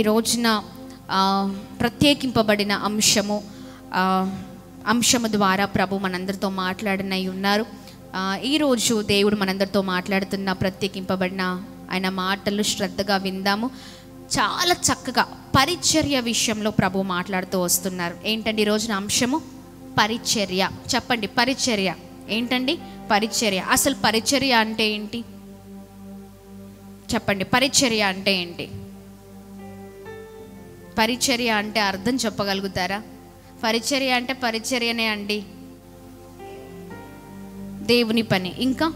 ఈ రోజున ప్రత్యేకింపబడిన అంశము ద్వారా ప్రభు మనందరితో మాట్లాడనై ఉన్నారు. ఈరోజు దేవుడు మనందరితో మాట్లాడుతున్న ప్రత్యేకింపబడిన ఆయన మాటలు శ్రద్ధగా విందాము. చాలా చక్కగా పరిచర్య విషయంలో ప్రభు మాట్లాడుతూ వస్తున్నారు. ఏంటండి ఈరోజున అంశము? పరిచర్య. చెప్పండి, పరిచర్య ఏంటండి? పరిచర్య. అసలు పరిచర్య అంటే ఏంటి చెప్పండి? పరిచర్య అంటే ఏంటి? పరిచర్య అంటే అర్థం చెప్పగలుగుతారా? పరిచర్య అంటే పరిచర్యనే అండి, దేవుని పని, ఇంకా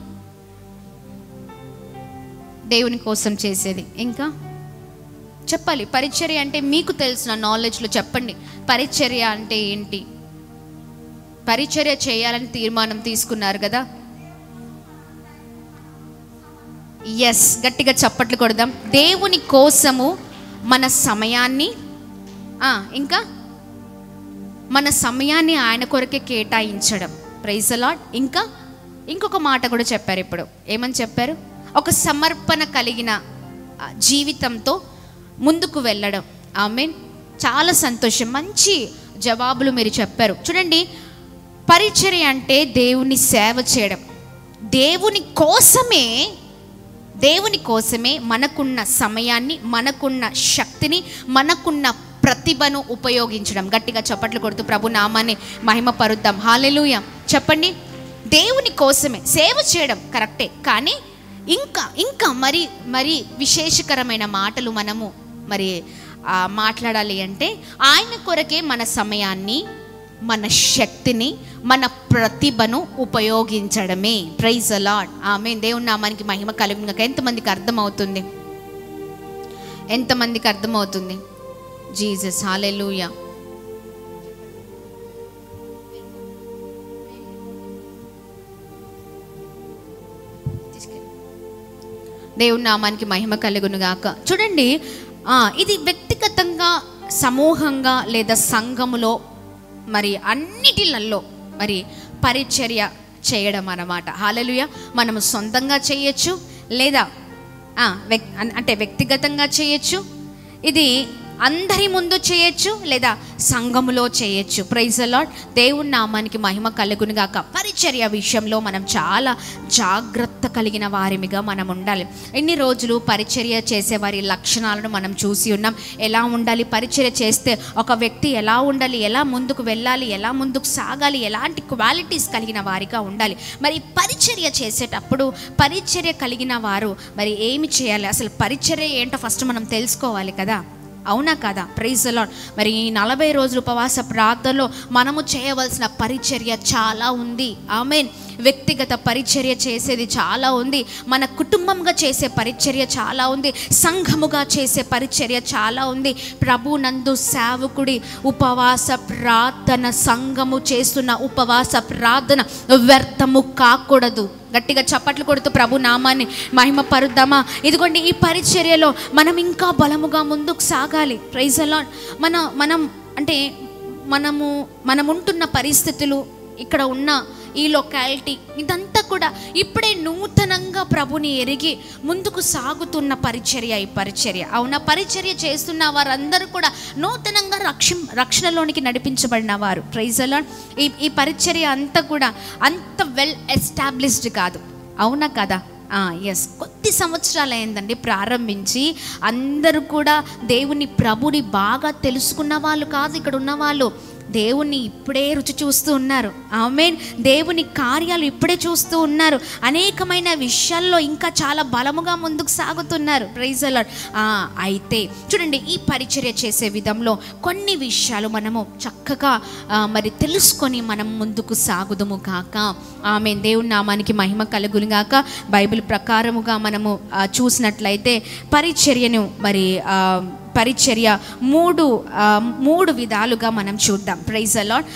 దేవుని కోసం చేసేది. ఇంకా చెప్పాలి. పరిచర్య అంటే మీకు తెలిసిన నాలెడ్జ్లో చెప్పండి, పరిచర్య అంటే ఏంటి? పరిచర్య చేయాలని తీర్మానం తీసుకున్నారు కదా? ఎస్, గట్టిగా చప్పట్లు కొడదాం. దేవుని కోసము మన సమయాన్ని, ఇంకా మన సమయాన్ని ఆయన కొరకే కేటాయించడం. Praise the Lord. ఇంకా ఇంకొక మాట కూడా చెప్పారు. ఇప్పుడు ఏమని చెప్పారు? ఒక సమర్పణ కలిగిన జీవితంతో ముందుకు వెళ్ళడం. ఆమేన్. చాలా సంతోషం, మంచి జవాబులు మీరు చెప్పారు. చూడండి, పరిచర్య అంటే దేవుని సేవ చేయడం. దేవుని కోసమే మనకున్న సమయాన్ని, మనకున్న శక్తిని, మనకున్న ప్రతిభను ఉపయోగించడం. గట్టిగా చప్పట్లు కొడుతూ ప్రభు నామాన్ని మహిమపరుద్దాం. హల్లెలూయా. చెప్పండి, దేవుని కోసమే సేవ చేయడం కరెక్టే, కానీ ఇంకా మరి విశేషకరమైన మాటలు మనము మాట్లాడాలి అంటే ఆయన కొరకే మన సమయాన్ని, మన శక్తిని, మన ప్రతిభను ఉపయోగించడమే. Praise the Lord. ఆమేన్. దేవుని నామానికి మహిమ కలుగును గాక. ఎంతమందికి అర్థమవుతుంది? జీసస్. హల్లెలూయా. దేవుని నామానికి మహిమ కలుగును గాక. చూడండి, ఇది వ్యక్తిగతంగా, సమూహంగా లేదా సంఘములో అన్నిటిలలో పరిచర్య చేయడం అన్నమాట. హల్లెలూయా. మనము సొంతంగా చేయొచ్చు, లేదా అంటే వ్యక్తిగతంగా చేయొచ్చు, ఇది అందరి ముందు చేయొచ్చు, లేదా సంఘములో చేయొచ్చు. Praise the lord. దేవుని నామానికి మహిమ కలుగును గాక. పరిచర్య విషయంలో మనం చాలా జాగ్రత్త కలిగిన వారిగా మనం ఉండాలి. ఎన్ని రోజులు పరిచర్య చేసే వారి లక్షణాలను మనం చూసి ఉన్నాం. ఎలా ఉండాలి పరిచర్య చేస్తే, ఒక వ్యక్తి ఎలా ఉండాలి, ఎలా ముందుకు వెళ్ళాలి, ఎలా ముందుకు సాగాలి, ఎలాంటి క్వాలిటీస్ కలిగిన వారిగా ఉండాలి. పరిచర్య చేసేటప్పుడు పరిచర్య కలిగిన వారు ఏమి చేయాలి? అసలు పరిచర్య ఏంటో ఫస్ట్ మనం తెలుసుకోవాలి కదా, అవునా కదా? Praise the Lord. ఈ 40 రోజులు ఉపవాస ప్రార్థనలో మనము చేయవలసిన పరిచర్య చాలా ఉంది. ఆమేన్. వ్యక్తిగత పరిచర్య చేసేది చాలా ఉంది, మన కుటుంబంగా చేసే పరిచర్య చాలా ఉంది, సంఘముగా చేసే పరిచర్య చాలా ఉంది. ప్రభునందు సేవకుడి ఉపవాస ప్రార్థన, సంఘము చేస్తున్న ఉపవాస ప్రార్థన వ్యర్థము కాకూడదు. గట్టిగా చప్పట్లు కొడుతూ ప్రభు నామాన్ని మహిమ పరుద్దామా? ఇదిగోండి, ఈ పరిచర్యలో మనం ఇంకా బలముగా ముందుకు సాగాలి. Praise the Lord. మనం ఉంటున్న పరిస్థితులు, ఇక్కడ ఉన్న ఈ లొకాలిటీ, ఇదంతా కూడా ఇప్పుడే నూతనంగా ప్రభుని ఎరిగి ముందుకు సాగుతున్న పరిచర్య ఈ పరిచర్య. అవునా? పరిచర్య చేస్తున్న వారందరూ కూడా నూతనంగా రక్షణలోనికి నడిపించబడిన వారు. Praise the Lord. ఈ పరిచర్య అంతా కూడా అంత వెల్ ఎస్టాబ్లిష్డ్ కాదు, అవునా కదా? ఎస్, కొద్ది సంవత్సరాలు అయిందండి ప్రారంభించి. అందరూ కూడా ప్రభుని బాగా తెలుసుకున్న వాళ్ళు కాదు ఇక్కడ ఉన్న వాళ్ళు. దేవుణ్ణి ఇప్పుడే రుచి చూస్తూ ఉన్నారు. ఆమేన్. దేవుని కార్యాలు ఇప్పుడే చూస్తూ ఉన్నారు. అనేకమైన విషయాల్లో ఇంకా చాలా బలముగా ముందుకు సాగుతున్నారు. Praise the Lord. అయితే చూడండి, ఈ పరిచర్య చేసే విధంలో కొన్ని విషయాలు మనము చక్కగా తెలుసుకొని మనం ముందుకు సాగుదుము కాక. ఆమేన్. దేవుని నామానికి మహిమ కలుగును గాక. బైబిల్ ప్రకారముగా మనము చూసినట్లయితే పరిచర్య మూడు విధాలుగా మనం చూద్దాం. Praise the lord.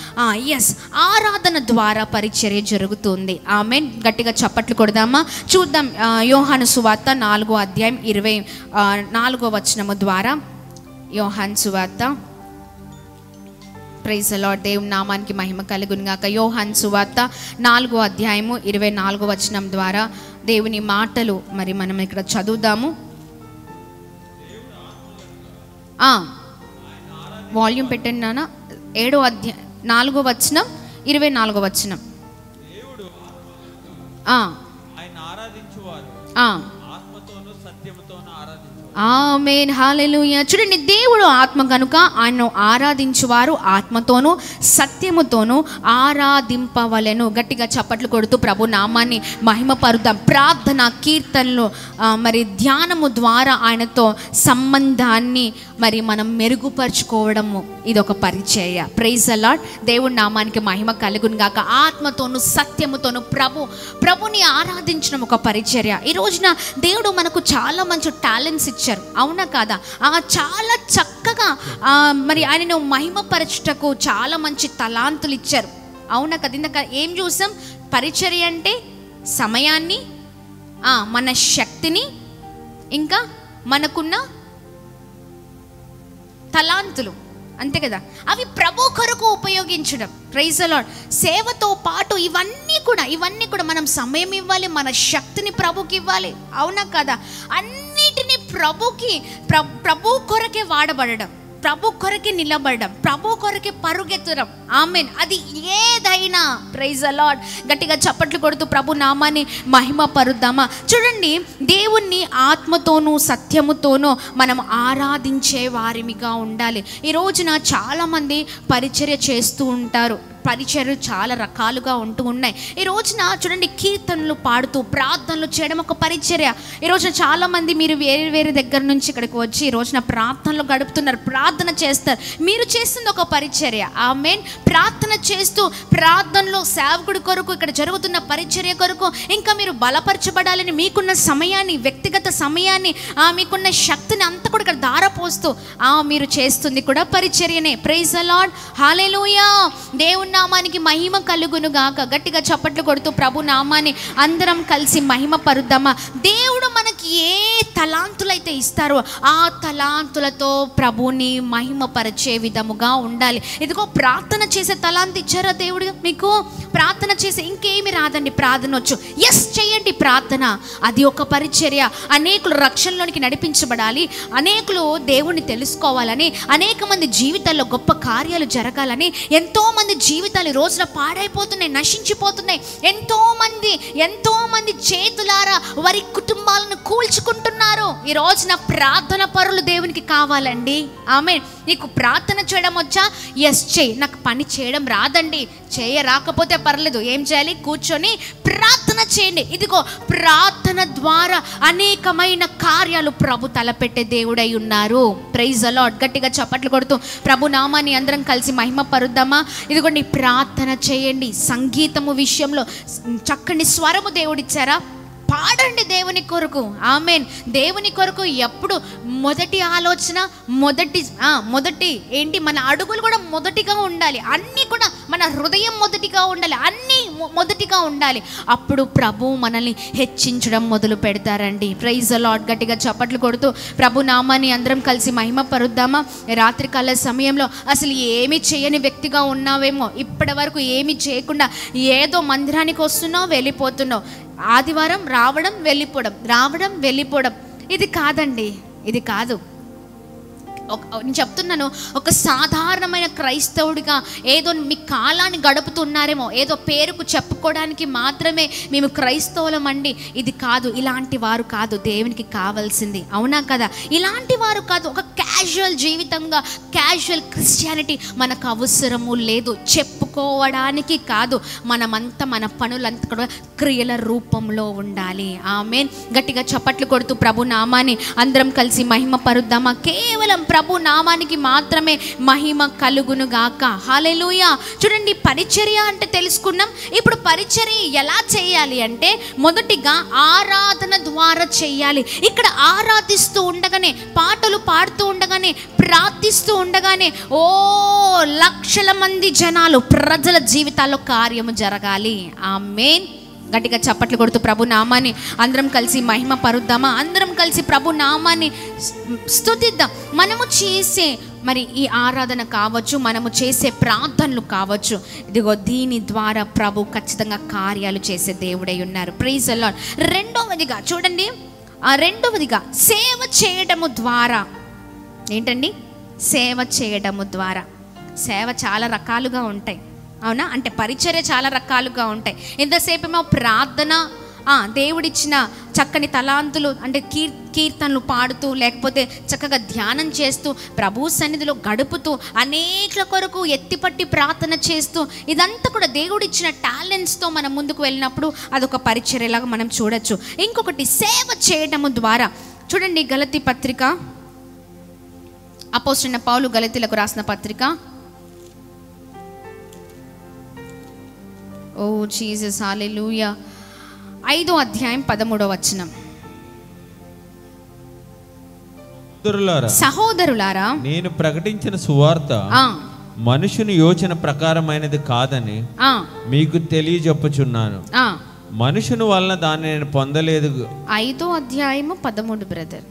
ఎస్, ఆరాధన ద్వారా పరిచర్య జరుగుతుంది. ఆమేన్. గట్టిగా చప్పట్లు కొడదామా? చూద్దాం. యోహాను సువార్త 4వ అధ్యాయం 24వ వచనము ద్వారా. యోహాను సువార్త. Praise the lord. దేవుని నామానికి మహిమ కలుగును గాక. యోహాను సువార్త 4వ అధ్యాయము 24వ వచనం ద్వారా దేవుని మాటలు మనం ఇక్కడ చదువుదాము. వాల్యూమ్ పెట్టండి నాన్న. 7వ అధ్యాయం 4వ వచనం 24వ వచనం. ఆమేన్, హల్లెలూయా. చూడండి, దేవుడు ఆత్మ కనుక ఆయన్ను ఆరాధించువారు ఆత్మతోనూ సత్యముతోనూ ఆరాధింపవలెను. గట్టిగా చప్పట్లు కొడుతూ ప్రభు నామాన్ని మహిమపరుద్దాం. ప్రార్థన, కీర్తనలు, మరి ధ్యానము ద్వారా ఆయనతో సంబంధాన్ని మరి మనం మెరుగుపరుచుకోవడము ఇది ఒక పరిచర్య. Praise the Lord. దేవుడి నామానికి మహిమ కలుగును గాక. ఆత్మతోనూ సత్యముతోనూ ప్రభుని ఆరాధించడం ఒక పరిచర్య. ఈ రోజున దేవుడు మనకు చాలా మంచి టాలెంట్స్ ఇచ్చారు, అవునా కాదా? చాలా చక్కగా మరి ఆయనను మహిమపరచుటకు చాలా మంచి తలాంతులు ఇచ్చారు, అవునా కదా? ఇందాక ఏం చూసాం? పరిచర్య అంటే సమయాన్ని, మన శక్తిని, ఇంకా మనకున్న తలాంతులు, అంతే కదా, అవి ప్రభు కొరకు ఉపయోగించడం. Praise the Lord. సేవతో పాటు ఇవన్నీ కూడా మనం సమయం ఇవ్వాలి, మన శక్తిని ప్రభుకి ఇవ్వాలి, అవునా కదా? అన్నిటినీ ప్రభు కొరకే వాడబడడం, ప్రభు కొరకే నిలబడడం, ప్రభు కొరకే పరుగెత్తడం. ఆమేన్. అది ఏదైనా. Praise the lord. గట్టిగా చప్పట్లు కొడుతూ ప్రభు నామాన్ని మహిమ పరుద్దామా? చూడండి, దేవుణ్ణి ఆత్మతోనూ సత్యముతోనూ మనం ఆరాధించే వారిమిగా ఉండాలి. ఈ రోజున చాలామంది పరిచర్య చేస్తూ ఉంటారు. పరిచర్యలు చాలా రకాలుగా ఉంటూ ఉన్నాయి. ఈ రోజున చూడండి, కీర్తనలు పాడుతూ ప్రార్థనలు చేయడం ఒక పరిచర్య. ఈ రోజున చాలామంది మీరు వేరే దగ్గర నుంచి ఇక్కడికి వచ్చి ఈ రోజున ప్రార్థనలు గడుపుతున్నారు, ప్రార్థన చేస్తారు. మీరు చేస్తుంది ఒక పరిచర్య. ఆమేన్. ప్రార్థన చేస్తూ ప్రార్థనలో సేవకుడి కొరకు, ఇక్కడ జరుగుతున్న పరిచర్య కొరకు ఇంకా మీరు బలపరచబడాలని మీకున్న సమయాన్ని, వ్యక్తిగత సమయాన్ని, మీకున్న శక్తిని అంతా కూడా ఇక్కడ ధారపోస్తూ మీరు చేస్తుంది కూడా పరిచర్యనే. Praise the lord. హల్లెలూయా. దేవుని నామానికి మహిమ కలుగును గాక. గట్టిగా చప్పట్లు కొడుతూ ప్రభు నామాన్ని అందరం కలిసి మహిమ పరుద్దామా? దేవుడు మనకి ఏ తలాంతులైతే ఇస్తారో ఆ తలాంతులతో ప్రభుని మహిమపరిచే విధముగా ఉండాలి. ఇదిగో ప్రార్థన చేసే తలాంతు ఇచ్చారా దేవుడు మీకు? ప్రార్థన చేసే, ఇంకేమి రాదండి, ప్రార్థన వచ్చు, ఎస్ చేయండి ప్రార్థన. అది ఒక పరిచర్య. అనేకులు రక్షణలోనికి నడిపించబడాలి, అనేకులు దేవుణ్ణి తెలుసుకోవాలని, అనేక మంది జీవితాల్లో గొప్ప కార్యాలు జరగాలని, ఎంతో మంది జీవితాలు ఈ రోజున పాడైపోతున్నాయి, నశించిపోతున్నాయి. ఎంతో మంది చేతులారా వారి కుటుంబాలను కూల్చుకుంటున్నారు. ఈ రోజున ప్రార్థన పరులు దేవునికి కావాలండి. ఆమేన్. నీకు ప్రార్థన చేయడం వచ్చా? ఎస్ చేయి. నాకు పని చేయడం రాదండి, రాకపోతే పర్లేదు. ఏం చేయాలి? కూర్చొని ప్రార్థన చేయండి. ఇదిగో ప్రార్థన ద్వారా అనేకమైన కార్యాలు ప్రభు తలపెట్టే దేవుడై ఉన్నారు. Praise the lord. గట్టిగా చప్పట్లు కొడుతూ ప్రభు నామాన్ని అందరం కలిసి మహిమ పరుద్దామా? ఇదిగోండి, ప్రార్థన చేయండి. సంగీతము విషయంలో చక్కని స్వరము దేవుడిచ్చారా? పాడండి దేవుని కొరకు. ఆమేన్. దేవుని కొరకు ఎప్పుడు మొదటి ఆలోచన, మొదటి ఏంటి? మన అడుగులు కూడా మొదటిగా ఉండాలి, అన్నీ కూడా మన హృదయం మొదటిగా ఉండాలి, అన్నీ మొదటిగా ఉండాలి. అప్పుడు ప్రభు మనల్ని హెచ్చించడం మొదలు పెడతారండి. Praise the lord. గట్టిగా చప్పట్లు కొడుతూ ప్రభు నామాన్ని అందరం కలిసి మహిమ పరుద్దామా? రాత్రికాల సమయంలో అసలు ఏమీ చేయని వ్యక్తిగా ఉన్నావేమో, ఇప్పటి వరకు ఏమీ చేయకుండా ఏదో మందిరానికి వస్తున్నావు, వెళ్ళిపోతున్నావు, ఆదివారం రావడం వెళ్ళిపోవడం. ఇది కాదండి, ఇది కాదు. నేను చెప్తున్నాను, ఒక సాధారణమైన క్రైస్తవుడిగా ఏదో మీ కాలాన్ని గడుపుతున్నారేమో, ఏదో పేరుకు చెప్పుకోవడానికి మాత్రమే మేము క్రైస్తవులం అండి, ఇది కాదు. ఇలాంటి వారు కాదు దేవునికి కావాల్సింది, అవునా కదా? ఇలాంటి వారు కాదు. ఒక క్యాజువల్ జీవితంగా, క్యాజువల్ క్రిస్టియానిటీ మనకు అవసరము లేదు. చెప్పుకోవడానికి కాదు, మనమంతా మన పనులంతా కూడా క్రియల రూపంలో ఉండాలి. ఆమేన్. గట్టిగా చప్పట్లు కొడుతూ ప్రభు నామాన్ని అందరం కలిసి మహిమ పరుద్దామా? కేవలం ప్రభు నామానికి మాత్రమే మహిమ కలుగును గాక. హల్లెలూయా. చూడండి, పరిచర్య అంటే తెలుసుకున్నాం. ఇప్పుడు పరిచర్య ఎలా చేయాలి అంటే, మొదటిగా ఆరాధన ద్వారా చేయాలి. ఇక్కడ ఆరాధిస్తూ ఉండగానే, పాటలు పాడుతూ ఉండగానే, ప్రార్థిస్తూ ఉండగానే లక్షల మంది జనాలు, ప్రజల జీవితాల్లో కార్యము జరగాలి. ఆమేన్. గట్టిగా చప్పట్లు కొడుతూ ప్రభు నామాన్ని అందరం కలిసి మహిమ పరుద్దామా? అందరం కలిసి ప్రభు నామాన్ని స్తుతిద్దాం. మనము చేసే మరి ఈ ఆరాధన కావచ్చు, మనము చేసే ప్రార్థనలు కావచ్చు, ఇదిగో దీని ద్వారా ప్రభు ఖచ్చితంగా కార్యాలు చేసే దేవుడై ఉన్నారు. Praise the Lord. రెండవదిగా చూడండి, రెండవదిగా సేవ చేయడము ద్వారా ఏంటండి? సేవ చేయడము ద్వారా. సేవ చాలా రకాలుగా ఉంటాయి, అవునా? అంటే పరిచర్య చాలా రకాలుగా ఉంటాయి. ఎంతసేపు ఏమో ప్రార్థన, దేవుడిచ్చిన చక్కని తలాంతులు అంటే కీర్తనలు పాడుతూ, లేకపోతే చక్కగా ధ్యానం చేస్తూ, ప్రభు సన్నిధిలో గడుపుతూ, అనేకుల కొరకు ఎత్తిపట్టి ప్రార్థన చేస్తూ, ఇదంతా కూడా దేవుడిచ్చిన టాలెంట్స్తో మనం ముందుకు వెళ్ళినప్పుడు అదొక పరిచర్యలాగా మనం చూడొచ్చు. ఇంకొకటి సేవ చేయడము ద్వారా. చూడండి, గలతీ పత్రిక, అపోస్తలుడైన పౌలు గలతీలకు రాసిన పత్రిక. ఓ జీసస్, హల్లెలూయా. 5వ అధ్యాయం 13వ వచనం. సహోదరులారా, నేను ప్రకటించిన సువార్త మనుషుని యోచన ప్రకారమైనది కాదని మీకు తెలియజెప్పుచున్నాను. మనుషుని వలన దాన్ని నేను పొందలేదు. 5వ అధ్యాయము 13 బ్రదర్.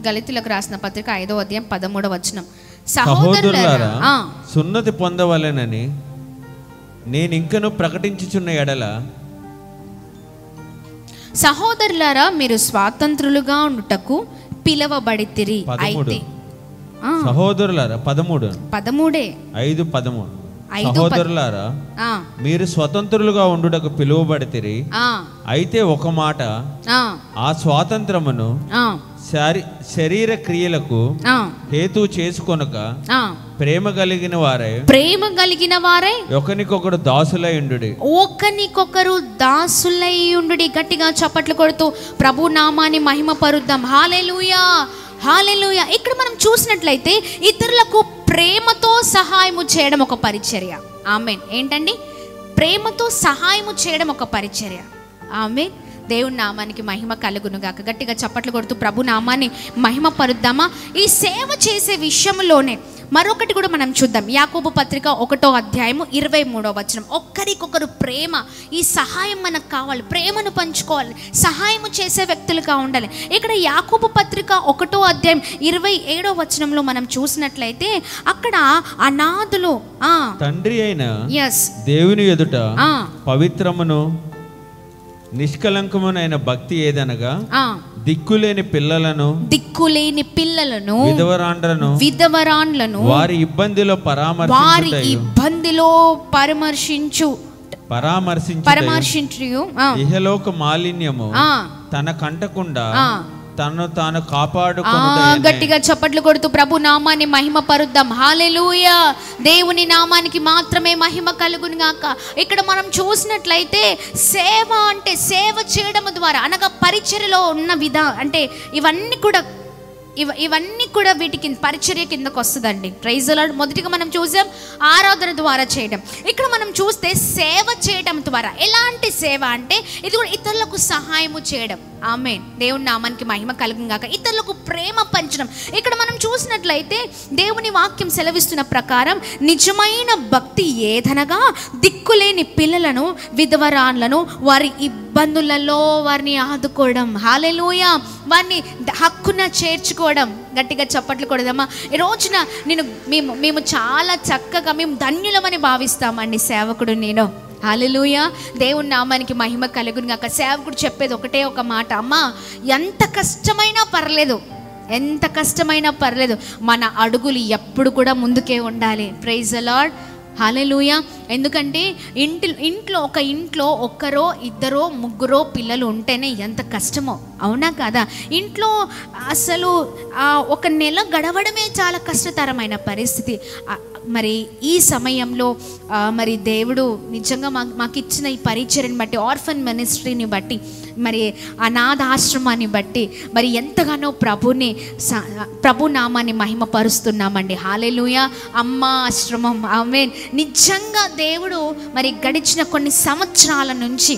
గలతీలకు రాసిన పత్రిక 5వ అధ్యాయం 13వ వచనం. సహోదరులారా, సున్నతి పొందవలెనని నేను ఇంకను ప్రకటించుచున్న ఎడల, సహోదరులారా మీరు స్వాతంత్రులుగా ఉండుటకు పిలవబడితిరి. అయితే సహోదరులారా 13 5:13 సహోదరులారా మీరు స్వతంత్రులుగా ఉండుటకు పిలువబడితిరి. అయితే ఒక మాట, ఆ స్వాతంత్రమును శరీర క్రియలకు హేతు చేసుకొనక ప్రేమ కలిగిన వారే ఒకరికొకరు దాసులై ఉండుడి. గట్టిగా చప్పట్లు కొడుతూ ప్రభు నామాన్ని మహిమ పరుద్దాం. హల్లెలూయా, హల్లెలూయా. ఇక్కడ మనం చూసినట్లయితే ఇతరులకు ప్రేమతో సహాయము చేయడం ఒక పరిచర్య. ఆమేన్. ఏంటండి? ప్రేమతో సహాయము చేయడం ఒక పరిచర్య. ఆమేన్. దేవుని నామానికి మహిమ కలుగును గాక. గట్టిగా చప్పట్లు కొడుతూ ప్రభు నామాన్ని మహిమ పరుద్దామా? ఈ సేవ చేసే విషయంలోనే మరొకటి కూడా మనం చూద్దాం. యాకోబు పత్రిక 1వ అధ్యాయము 23వ వచనం. ఒక్కరికొకరు ప్రేమ, ఈ సహాయం మనకు కావాలి, ప్రేమను పంచుకోవాలి, సహాయము చేసే వ్యక్తులుగా ఉండాలి. ఇక్కడ యాకోబు పత్రిక 1వ అధ్యాయం 27వ వచనంలో మనం చూసినట్లయితే అక్కడ అనాథులు తండ్రి అయిన దేవుని ఎదుట పవిత్రమును నిష్కలంకమునైన భక్తి ఏదనగా దిక్కులేని పిల్లలను విధవరాండ్లను వారి ఇబ్బందిలో పరామర్శించు ఇహలోక మాలిన్యము తన కంటకుండా తను తాను కాపాడుకొనుటయే. గట్టిగా చప్పట్లు కొడుతూ ప్రభు నామాన్ని మహిమ పరుద్దాం. హల్లెలూయా. దేవుని నామానికి మాత్రమే మహిమ కలుగును గాక. ఇక్కడ మనం చూసినట్లయితే సేవ అంటే సేవ చేయడం ద్వారా, అనగా పరిచర్యలో ఉన్న అంటే ఇవన్నీ కూడా వీటికి పరిచర్య కిందకు వస్తుందండి. Praise the Lord. మొదటిగా మనం చూసాం ఆరాధన ద్వారా చేయడం. ఇక్కడ మనం చూస్తే సేవ చేయడం ద్వారా, ఎలాంటి సేవ అంటే ఇది కూడా ఇతరులకు సహాయము చేయడం. ఆమేన్. దేవుని నామానికి మహిమ కలుగును గాక. ఇతరులకు ప్రేమ పంచడం. ఇక్కడ మనం చూసినట్లయితే దేవుని వాక్యం సెలవిస్తున్న ప్రకారం నిజమైన భక్తి ఏదనగా దిక్కులేని పిల్లలను, విధవరాన్లను, వారి ఇబ్బందులలో వారిని ఆదుకోవడం. హల్లెలూయా. వారిని హక్కున చేర్చుకోవడం. గట్టిగా చప్పట్లు కొడదామా? ఈ రోజున మేము చాలా చక్కగా మేము ధన్యులమని భావిస్తామండి సేవకుడు నేను. హల్లెలూయా. దేవుని నామానికి మహిమ కలుగును గాక. సేవకుడు చెప్పేది ఒకటే ఒక మాట, అమ్మా ఎంత కష్టమైనా పర్లేదు, మన అడుగులు ఎప్పుడు కూడా ముందుకే ఉండాలి. Praise the lord. హల్లెలూయా. ఎందుకంటే ఇంట్లో ఒక్కరో ఇద్దరో ముగ్గురో పిల్లలు ఉంటేనే ఎంత కష్టమో, అవునా కదా? ఇంట్లో అసలు ఒక నెల గడవడమే చాలా కష్టతరమైన పరిస్థితి. మరి ఈ సమయంలో మరి దేవుడు నిజంగా మాకు ఇచ్చిన ఈ పరిచర్యని బట్టి, ఆర్ఫన్ మినిస్ట్రీని బట్టి, మరి అనాథాశ్రమాన్ని బట్టి మరి ఎంతగానో ప్రభు నామాన్ని మహిమపరుస్తున్నామండి. హల్లెలూయా. అమ్మా ఆశ్రమం, ఆమేన్. నిజంగా దేవుడు మరి గడిచిన కొన్ని సంవత్సరాల నుంచి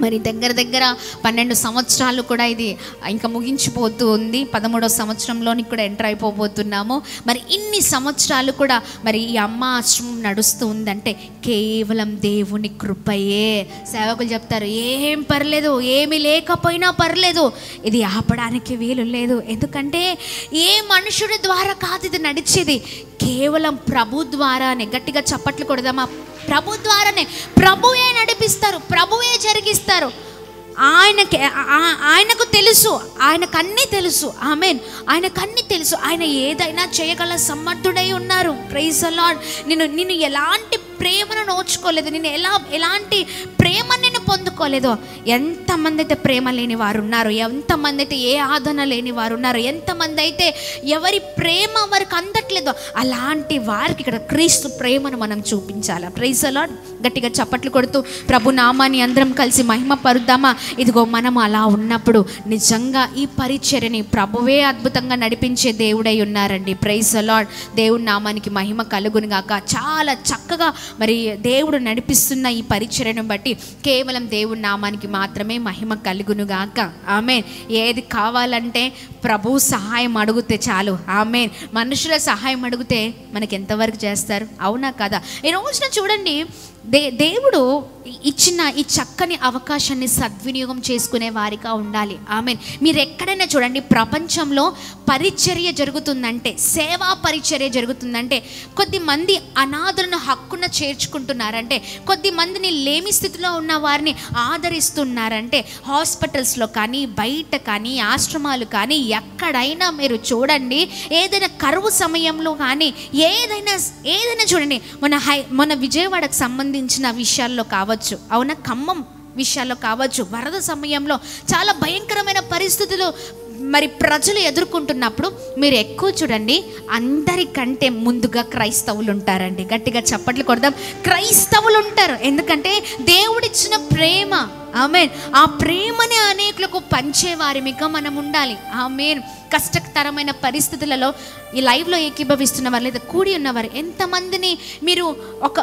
మరి దగ్గర 12 సంవత్సరాలు కూడా ఇది ఇంకా ముగించిపోతూ ఉంది. 13వ సంవత్సరంలోని కూడా ఎంటర్ అయిపోతున్నాము. మరి ఇన్ని సంవత్సరాలు కూడా మరి ఈ అమ్మ ఆశ్రమం నడుస్తూ ఉందంటే కేవలం దేవుని కృపయే. సేవకులు చెప్తారు, ఏం పర్లేదు, ఏమి లేకపోయినా పర్లేదు, ఇది ఆపడానికి వీలు లేదు. ఎందుకంటే ఏ మనుషుడి ద్వారా కాదు ఇది నడిచేది, కేవలం ప్రభు ద్వారానే. గట్టిగా చప్పట్లు కొడదామా? ప్రభు ద్వారానే. ప్రభువే నడిపిస్తారు, ప్రభువే జరిగిస్తారు. ఆయనకు తెలుసు, ఆయనకు అన్నీ తెలుసు. ఆమేన్. ఆయనకు అన్నీ తెలుసు. ఆయన ఏదైనా చేయగల సమర్థుడై ఉన్నారు. Praise the Lord. నిన్ను ఎలాంటి ప్రేమను నోచుకోలేదు, నేను ఎలాంటి ప్రేమను నేను పొందుకోలేదో, ఎంతమంది అయితే ప్రేమ లేని వారు ఉన్నారు, ఎంతమంది అయితే ఏ ఆదరణ లేని వారు ఉన్నారు, ఎంతమంది అయితే ఎవరి ప్రేమ వారికి అందట్లేదో అలాంటి వారికి ఇక్కడ క్రీస్తు ప్రేమను మనం చూపించాలి. Praise the lord. గట్టిగా చప్పట్లు కొడుతూ ప్రభు నామాన్ని అందరం కలిసి మహిమ పరుద్దామా? ఇదిగో మనం అలా ఉన్నప్పుడు నిజంగా ఈ పరిచర్యని ప్రభువే అద్భుతంగా నడిపించే దేవుడై ఉన్నారండి. Praise the Lord. దేవుడి నామానికి మహిమ కలుగును గాక. చాలా చక్కగా మరి దేవుడు నడిపిస్తున్న ఈ పరిచర్యను బట్టి కేవలం దేవుడి నామానికి మాత్రమే మహిమ కలుగును గాక. ఆమేన్. ఏది కావాలంటే ప్రభు సహాయం అడిగితే చాలు. ఆమేన్. మనుషుల సహాయం అడిగితే మనకి ఎంతవరకు చేస్తారు? అవునా కదా? ఈ రోజున చూడండి, దేవుడు ఇచ్చిన ఈ చక్కని అవకాశాన్ని సద్వినియోగం చేసుకునే వారిగా ఉండాలి. ఆమేన్. మీరు ఎక్కడైనా చూడండి, ప్రపంచంలో పరిచర్య జరుగుతుందంటే, సేవా పరిచర్య జరుగుతుందంటే, కొద్దిమంది అనాథులను హక్కున చేర్చుకుంటున్నారంటే, కొద్దిమందిని లేమి స్థితిలో ఉన్న వారిని ఆదరిస్తున్నారంటే, హాస్పిటల్స్లో కానీ, బయట కానీ, ఆశ్రమాలు కానీ, ఎక్కడైనా మీరు చూడండి, ఏదైనా కరువు సమయంలో కానీ, ఏదైనా చూడండి, మన విజయవాడకు సంబంధించిన విషయాల్లో కావచ్చు, అవునా, ఖమ్మం విషయాల్లో కావచ్చు, వరద సమయంలో చాలా భయంకరమైన పరిస్థితులు మరి ప్రజలు ఎదుర్కొంటున్నప్పుడు మీరు ఎక్కువ చూడండి, అందరికంటే ముందుగా క్రైస్తవులు ఉంటారండి. గట్టిగా చప్పట్లు కొడదాం. క్రైస్తవులు ఉంటారు. ఎందుకంటే దేవుడిచ్చిన ప్రేమ. ఆమేన్. ఆ ప్రేమని అనేకులకు పంచేవారిగా మనం ఉండాలి. ఆమేన్. కష్టతరమైన పరిస్థితులలో ఈ లైవ్లో ఏకీభవిస్తున్నవారు లేదా కూడి ఉన్నవారు ఎంతమందిని మీరు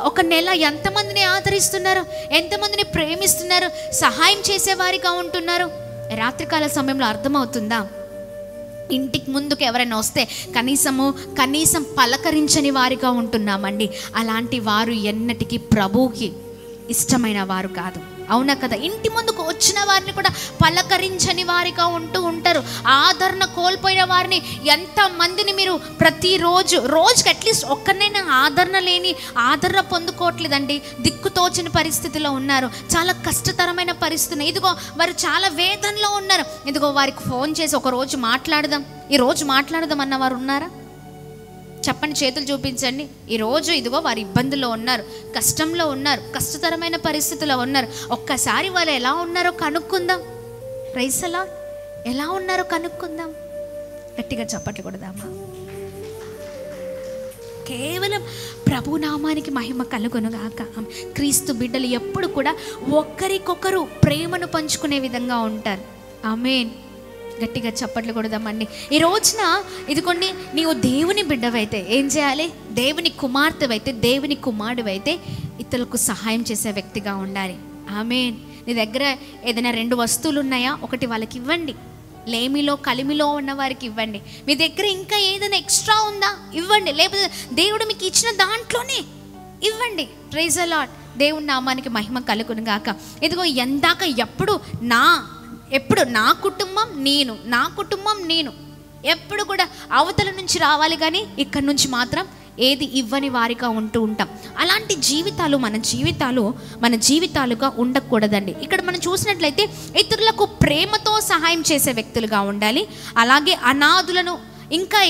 ఒక నెల ఎంతమందిని ఆదరిస్తున్నారు, ఎంతమందిని ప్రేమిస్తున్నారు, సహాయం చేసేవారిగా ఉంటున్నారు? రాత్రికాల సమయంలో అర్థమవుతుందా? ఇంటికి ముందుకు ఎవరైనా వస్తే కనీసం పలకరించని వారిగా ఉంటున్నామండి. అలాంటి వారు ఎన్నటికీ ప్రభువుకి ఇష్టమైన వారు కాదు. అవునా కదా? ఇంటి ముందుకు వచ్చిన వారిని కూడా పలకరించని వారిగా ఉంటారు. ఆదరణ కోల్పోయిన వారిని ఎంతమందిని మీరు రోజుకి అట్లీస్ట్ ఒక్కరినైనా ఆదరణ పొందుకోవట్లేదండి. దిక్కుతోచని పరిస్థితిలో ఉన్నారు. చాలా కష్టతరమైన పరిస్థితి. ఇదిగో వారు చాలా వేదనలో ఉన్నారు. ఇదిగో వారికి ఫోన్ చేసి ఈరోజు మాట్లాడదాం అన్నవారు ఉన్నారా? చెప్పండి, చేతులు చూపించండి. ఈరోజు ఇదిగో వారి ఇబ్బందుల్లో ఉన్నారు, కష్టంలో ఉన్నారు, కష్టతరమైన పరిస్థితుల్లో ఉన్నారు. ఒక్కసారి వాళ్ళు ఎలా ఉన్నారో కనుక్కుందాం. Praise the Lord. ఎలా ఉన్నారో కనుక్కుందాం. గట్టిగా చప్పట్లు కొడదామా? కేవలం ప్రభునామానికి మహిమ కలుగునుగాక. క్రీస్తు బిడ్డలు ఎప్పుడు కూడా ఒకరికొకరు ప్రేమను పంచుకునే విధంగా ఉంటారు. ఆమేన్. గట్టిగా చప్పట్లు కొడదామండి. ఈ రోజున ఇదిగోండి, నీవు దేవుని బిడ్డవైతే ఏం చేయాలి? దేవుని కుమార్తెవైతే, దేవుని కుమారుడివైతే ఇతరులకు సహాయం చేసే వ్యక్తిగా ఉండాలి. ఆమేన్. నీ దగ్గర ఏదైనా 2 వస్తువులు ఉన్నాయా? ఒకటి వాళ్ళకి ఇవ్వండి. లేమిలో కలిమిలో ఉన్న వారికి ఇవ్వండి. మీ దగ్గర ఇంకా ఏదైనా ఎక్స్ట్రా ఉందా? ఇవ్వండి. లేకపోతే దేవుడు మీకు ఇచ్చిన దాంట్లోనే ఇవ్వండి. Praise the lord. దేవుని నామానికి మహిమ కలుగును గాక. ఇదిగో ఎందాక ఎప్పుడు నా కుటుంబం నేను ఎప్పుడు కూడా అవతల నుంచి రావాలి, కానీ ఇక్కడ నుంచి మాత్రం ఏది ఇవ్వని వారిగా ఉంటాం. అలాంటి జీవితాలు మన జీవితాలుగా ఉండకూడదండి. ఇక్కడ మనం చూసినట్లయితే ఇతరులకు ప్రేమతో సహాయం చేసే వ్యక్తులుగా ఉండాలి. అలాగే అనాథులను, ఇంకా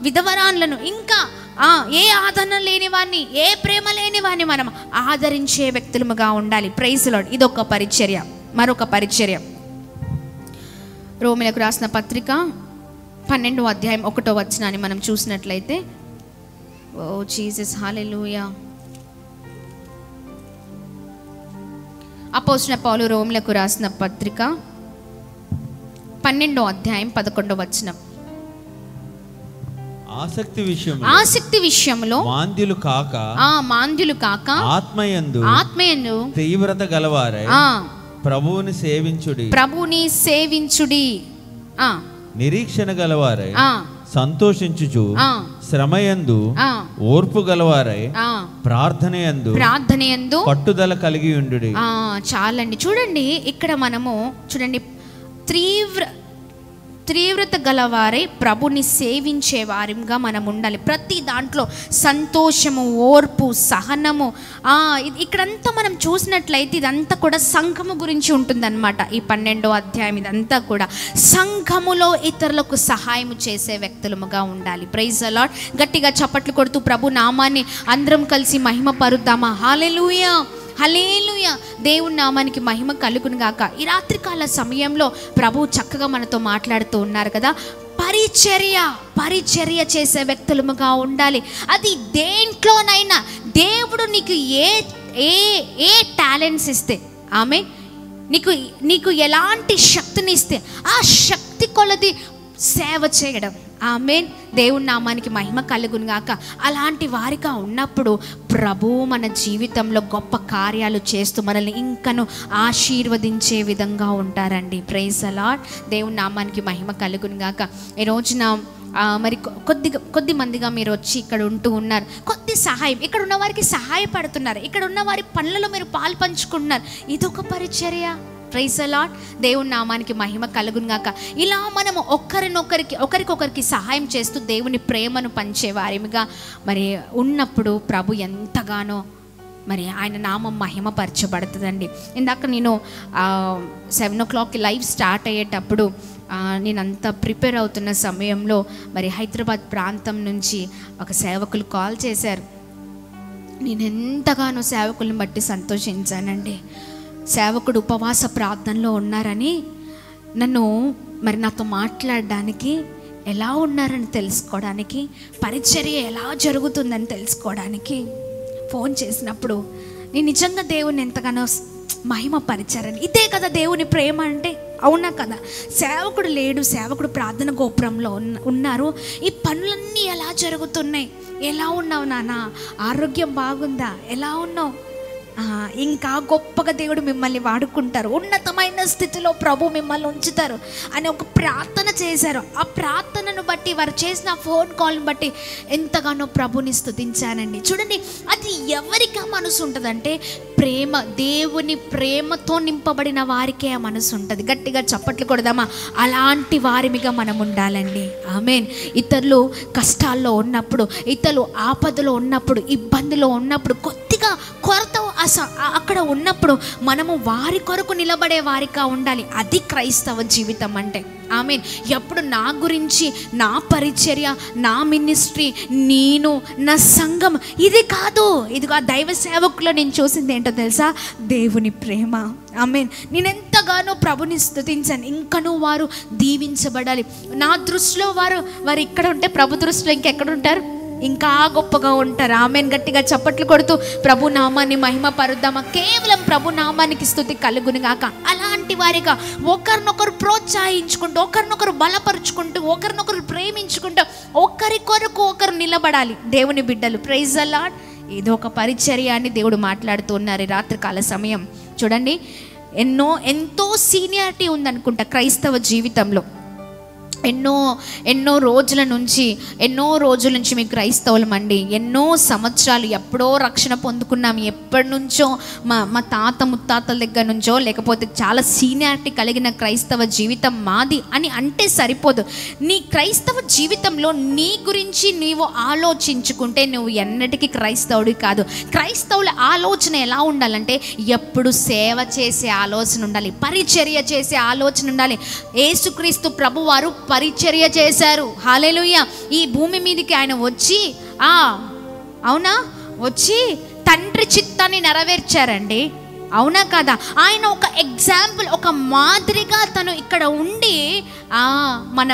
విధవరాన్లను, ఇంకా ఏ ఆదరణ లేని వారిని, ఏ ప్రేమ లేని వారిని మనం ఆదరించే వ్యక్తులుగా ఉండాలి. Praise the Lord. ఇదొక పరిచర్య. మరొక పరిచర్య, రోమీయులకు రాసిన పత్రిక 12వ అధ్యాయం 1వ వచనాన్ని మనం చూసినట్లయితే, ఓ జీసస్, హల్లెలూయా. అపోస్తలుడైన పౌలు రోమీయులకు రాసిన పత్రిక 12వ అధ్యాయం 11వ వచనం. ఆసక్తి విషయంలో మాంద్యులు కాక ఆత్మయందు తీవ్రత గలవారై ప్రభువుని సేవించుడి. నిరీక్షణ గలవారై సంతోషించుచు, శ్రమయందు ఓర్పు గలవారై ప్రార్థనయందు పట్టుదల కలిగి ఉండుడి. చాలండి. చూడండి, ఇక్కడ మనము చూడండి, తీవ్రత గలవారై ప్రభుని సేవించే వారిగా మనం ఉండాలి. ప్రతి దాంట్లో సంతోషము, ఓర్పు, సహనము. ఇక్కడంతా మనం చూసినట్లయితే ఇదంతా కూడా సంఘము గురించి ఉంటుందన్నమాట. ఈ 12వ అధ్యాయం ఇదంతా కూడా సంఘములో ఇతరులకు సహాయం చేసే వ్యక్తులముగా ఉండాలి. Praise the lord. గట్టిగా చప్పట్లు కొడుతూ ప్రభు నామాన్ని అందరం కలిసి మహిమ పరుద్దామా? హల్లెలూయా, హల్లెలూయా. దేవుని నామానికి మహిమ కలుగును గాక. ఈ రాత్రికాల సమయంలో ప్రభు చక్కగా మనతో మాట్లాడుతూ ఉన్నారు కదా. పరిచర్య చేసే వ్యక్తులముగా ఉండాలి. అది దేంట్లోనైనా దేవుడు నీకు ఏ టాలెంట్స్ ఇస్తే, ఆమె నీకు ఎలాంటి శక్తిని ఇస్తే ఆ శక్తి కొలది సేవ చేయడం. ఆమేన్. దేవుని నామానికి మహిమ కలుగును గాక. అలాంటి వారిగా ఉన్నప్పుడు ప్రభు మన జీవితంలో గొప్ప కార్యాలు చేస్తూ మనల్ని ఇంకను ఆశీర్వదించే విధంగా ఉంటారండి. Praise the lord. దేవుని నామానికి మహిమ కలుగును గాక. ఈ రోజున మరి కొద్ది మందిగా మీరు వచ్చి ఇక్కడ ఉంటూ ఉన్నారు. కొద్ది సహాయం, ఇక్కడ ఉన్న వారికి సహాయపడుతున్నారు, ఇక్కడ ఉన్న వారి పనులలో మీరు పాలు పంచుకుంటున్నారు. ఇదొక పరిచర్య. Praise the lord. దేవుని నామానికి మహిమ కలుగును గాక. ఇలా మనము ఒకరికొకరికి సహాయం చేస్తూ దేవుని ప్రేమను పంచేవారిగా మరి ఉన్నప్పుడు ప్రభు ఎంతగానో మరి ఆయన నామం మహిమపరచబడుతుందండి. ఇందాక నేను 7 o'clock లైవ్ స్టార్ట్ అయ్యేటప్పుడు నేనంతా ప్రిపేర్ అవుతున్న సమయంలో మరి హైదరాబాద్ ప్రాంతం నుంచి ఒక సేవకులు కాల్ చేశారు. నేను ఎంతగానో సేవకులను బట్టి సంతోషించానండి. సేవకుడు ఉపవాస ప్రార్థనలో ఉన్నారని నాతో మాట్లాడడానికి, ఎలా ఉన్నారని తెలుసుకోవడానికి, పరిచర్య ఎలా జరుగుతుందని తెలుసుకోవడానికి ఫోన్ చేసినప్పుడు నేను నిజంగా దేవుని ఎంతగానో మహిమపరిచారని. ఇదే కదా దేవుని ప్రేమ అంటే. అవునా కదా? సేవకుడు లేడు, సేవకుడు ప్రార్థన గోపురంలో ఉన్నారు. ఈ పనులన్నీ ఎలా జరుగుతున్నాయి? ఎలా ఉన్నావు నాన్న? ఆరోగ్యం బాగుందా? ఎలా ఉన్నావు? ఇంకా గొప్పగా దేవుడు మిమ్మల్ని వాడుకుంటారు, ఉన్నతమైన స్థితిలో ప్రభు మిమ్మల్ని ఉంచుతారు అని ఒక ప్రార్థన చేశారు. ఆ ప్రార్థనను బట్టి, వారు చేసిన ఫోన్ కాల్ని బట్టి ఎంతగానో ప్రభుని స్తుతించానండి. చూడండి, అది ఎవరికి ఆ మనసు ఉంటుందంటే ప్రేమ, దేవుని ప్రేమతో నింపబడిన వారికే ఆ మనసు ఉంటుంది. గట్టిగా చప్పట్లు కొడదామా? అలాంటి వారిగా మనం ఉండాలండి. ఆమేన్. ఇతరులు కష్టాల్లో ఉన్నప్పుడు, ఇతరులు ఆపదలో ఉన్నప్పుడు, ఇబ్బందిలో ఉన్నప్పుడు, కొద్దిగా కొరత అక్కడ ఉన్నప్పుడు మనము వారి కొరకు నిలబడే వారిగా ఉండాలి. అది క్రైస్తవ జీవితం అంటే. ఆమేన్. ఎప్పుడు నా గురించి, నా పరిచర్య, నా మినిస్ట్రీ, నేను, నా సంఘం, ఇది కాదు. ఇదిగా దైవ సేవకులో నేను చూసింది ఏంటో తెలుసా? దేవుని ప్రేమ. ఆమేన్. నేను ఎంతగానో ప్రభుని స్తుతించాను. ఇంకనూ వారు దీవించబడాలి. నా దృష్టిలో వారు ఇక్కడ ఉంటే ప్రభు దృష్టిలో ఇంకెక్కడ ఉంటారు? ఇంకా గొప్పగా ఉంటారు. ఆమేన్. గట్టిగా చప్పట్లు కొడుతూ ప్రభు నామాన్ని మహిమ పరుద్దామా? కేవలం ప్రభు నామానికి స్తుతి కలుగును గాక. అలాంటి వారిగా ఒకరినొకరు ప్రోత్సహించుకుంటూ, ఒకరినొకరు బలపరుచుకుంటూ, ఒకరినొకరు ప్రేమించుకుంటూ, ఒకరి కొరకు ఒకరు నిలబడాలి దేవుని బిడ్డలు. Praise the Lord. ఏదో ఒక పరిచర్య అని దేవుడు మాట్లాడుతూ ఉన్నారు ఈ రాత్రికాల సమయం. చూడండి, ఎంతో సీనియారిటీ ఉందనుకుంటా క్రైస్తవ జీవితంలో. ఎన్నో రోజుల నుంచి మేము క్రైస్తవులమండి. ఎన్నో సంవత్సరాలు ఎప్పుడో రక్షణ పొందుకున్నాం. ఎప్పటి నుంచో మా తాత ముత్తాతల దగ్గర నుంచో, లేకపోతే చాలా సీనియారిటీ కలిగిన క్రైస్తవ జీవితం మాది అని అంటే సరిపోదు. నీ క్రైస్తవ జీవితంలో నీ గురించి నీవు ఆలోచించుకుంటే నువ్వు ఎన్నటికీ క్రైస్తవుడి కాదు. క్రైస్తవుల ఆలోచన ఎలా ఉండాలంటే ఎప్పుడు సేవ చేసే ఆలోచన ఉండాలి, పరిచర్య చేసే ఆలోచన ఉండాలి. యేసుక్రీస్తు ప్రభువారు పరిచర్య చేశారు. హల్లెలూయా. ఈ భూమి మీదకి ఆయన వచ్చి వచ్చి తండ్రి చిత్తాన్ని నెరవేర్చారండి. అవునా కదా? ఆయన ఒక ఎగ్జాంపుల్, ఒక మాదిరిగా తను ఇక్కడ ఉండి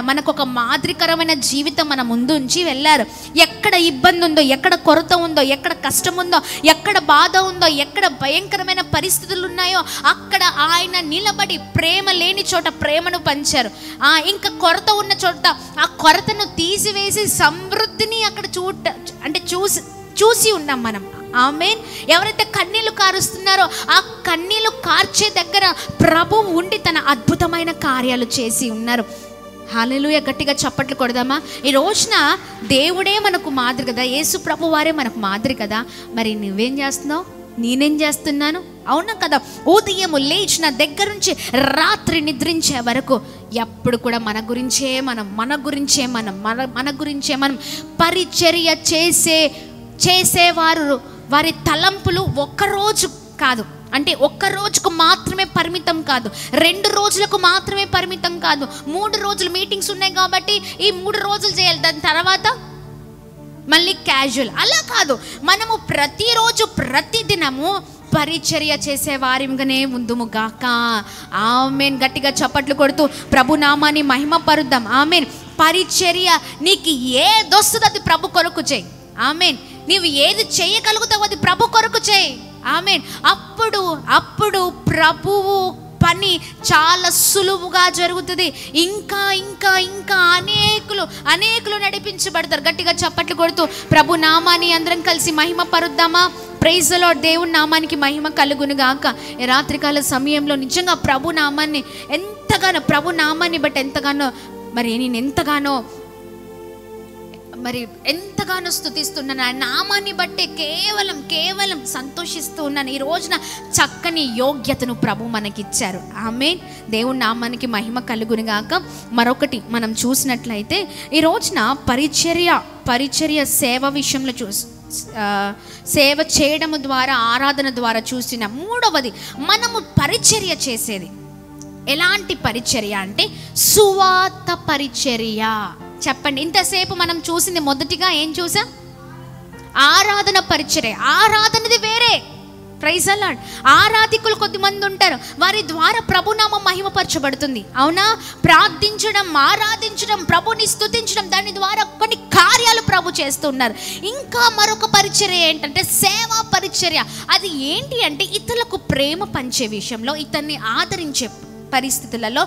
మనకు ఒక మాదిరికరమైన జీవితం మన ముందు ఉంచి వెళ్ళారు. ఎక్కడ ఇబ్బంది ఉందో, ఎక్కడ కొరత ఉందో, ఎక్కడ కష్టం ఉందో, ఎక్కడ బాధ ఉందో, ఎక్కడ భయంకరమైన పరిస్థితులు ఉన్నాయో అక్కడ ఆయన నిలబడి ప్రేమ లేని చోట ప్రేమను పంచారు. ఇంకా కొరత ఉన్న చోట ఆ కొరతను తీసివేసి సమృద్ధిని అక్కడ చూసి ఉన్నాం మనం. ఆమేన్. ఎవరైతే కన్నీళ్లు కారుస్తున్నారో ఆ కన్నీళ్లు కార్చే దగ్గర ప్రభు ఉండి తన అద్భుతమైన కార్యాలు చేసి ఉన్నారు. హల్లెలూయా. గట్టిగా చప్పట్లు కొడదామా? ఈ రోజున దేవుడే మనకు మాదిరి కదా, యేసు ప్రభు వారే మనకు మాదిరి కదా. మరి నువ్వేం చేస్తున్నావు? నేనేం చేస్తున్నాను? అవునా కదా? ఉదయం లేచిన దగ్గర నుంచి రాత్రి నిద్రించే వరకు ఎప్పుడు కూడా మన గురించే మనం పరిచర్య చేసేవారు వారి తలంపులు ఒక్కరోజు కాదు, అంటే ఒక్క రోజుకు మాత్రమే పరిమితం కాదు, 2 రోజులకు మాత్రమే పరిమితం కాదు, 3 రోజులు మీటింగ్స్ ఉన్నాయి కాబట్టి ఈ 3 రోజులు చేయాలి, దాని తర్వాత మళ్ళీ క్యాజువల్, అలా కాదు. మనము ప్రతిరోజు ప్రతిదినము పరిచర్య చేసే వారిగానే ఉందుము గాక. ఆమేన్. గట్టిగా చప్పట్లు కొడుతూ ప్రభు నామాన్ని మహిమ పరుద్దాం. ఆమేన్. పరిచర్య నీకు ఏదొస్తుందో అది ప్రభు కొరకు చేయి. ఆమేన్. నీవు ఏది చేయగలుగుతావు అది ప్రభు కొరకు చేయి. ఆమేన్. అప్పుడు ప్రభువు పని చాలా సులువుగా జరుగుతుంది. ఇంకా ఇంకా ఇంకా అనేకులు నడిపించబడతారు. గట్టిగా చప్పట్లు కొడుతూ ప్రభు నామాన్ని అందరం కలిసి మహిమ పరుద్దామా? Praise the lord. దేవుని నామానికి మహిమ కలుగును గాక. ఈ రాత్రికాల సమయంలో నిజంగా ప్రభు నామాన్ని బట్టి ఎంతగానో నేను ఎంతగానో స్తుతిస్తున్నాను. ఆ నామాన్ని బట్టే కేవలం సంతోషిస్తూ ఉన్నాను. ఈ రోజున చక్కని యోగ్యతను ప్రభు మనకిచ్చారు. ఆమేన్. దేవుని నామానికి మహిమ కలుగును గాక. మరొకటి మనం చూసినట్లయితే ఈ రోజున పరిచర్య సేవ విషయంలో సేవ చేయడం ద్వారా, ఆరాధన ద్వారా చూసిన మూడవది, మనము పరిచర్య చేసేది ఎలాంటి పరిచర్య అంటే సువార్త పరిచర్య. చెప్పండి. ఇంతసేపు మనం చూసింది మొదటిగా ఏం చూసాం? ఆరాధన పరిచర్య. ఆరాధనది వేరే. Praise the lord. ఆరాధికులు కొద్దిమంది ఉంటారు, వారి ద్వారా ప్రభునామం మహిమపరచబడుతుంది. అవునా? ప్రార్థించడం, ఆరాధించడం, ప్రభుని స్తుతించడం, దాని ద్వారా కొన్ని కార్యాలు ప్రభు చేస్తున్నారు. ఇంకా మరొక పరిచర్య ఏంటంటే సేవా పరిచర్య. అది ఏంటి అంటే ఇతరులకు ప్రేమ పంచే విషయంలో, ఇతన్ని ఆదరించే పరిస్థితులలో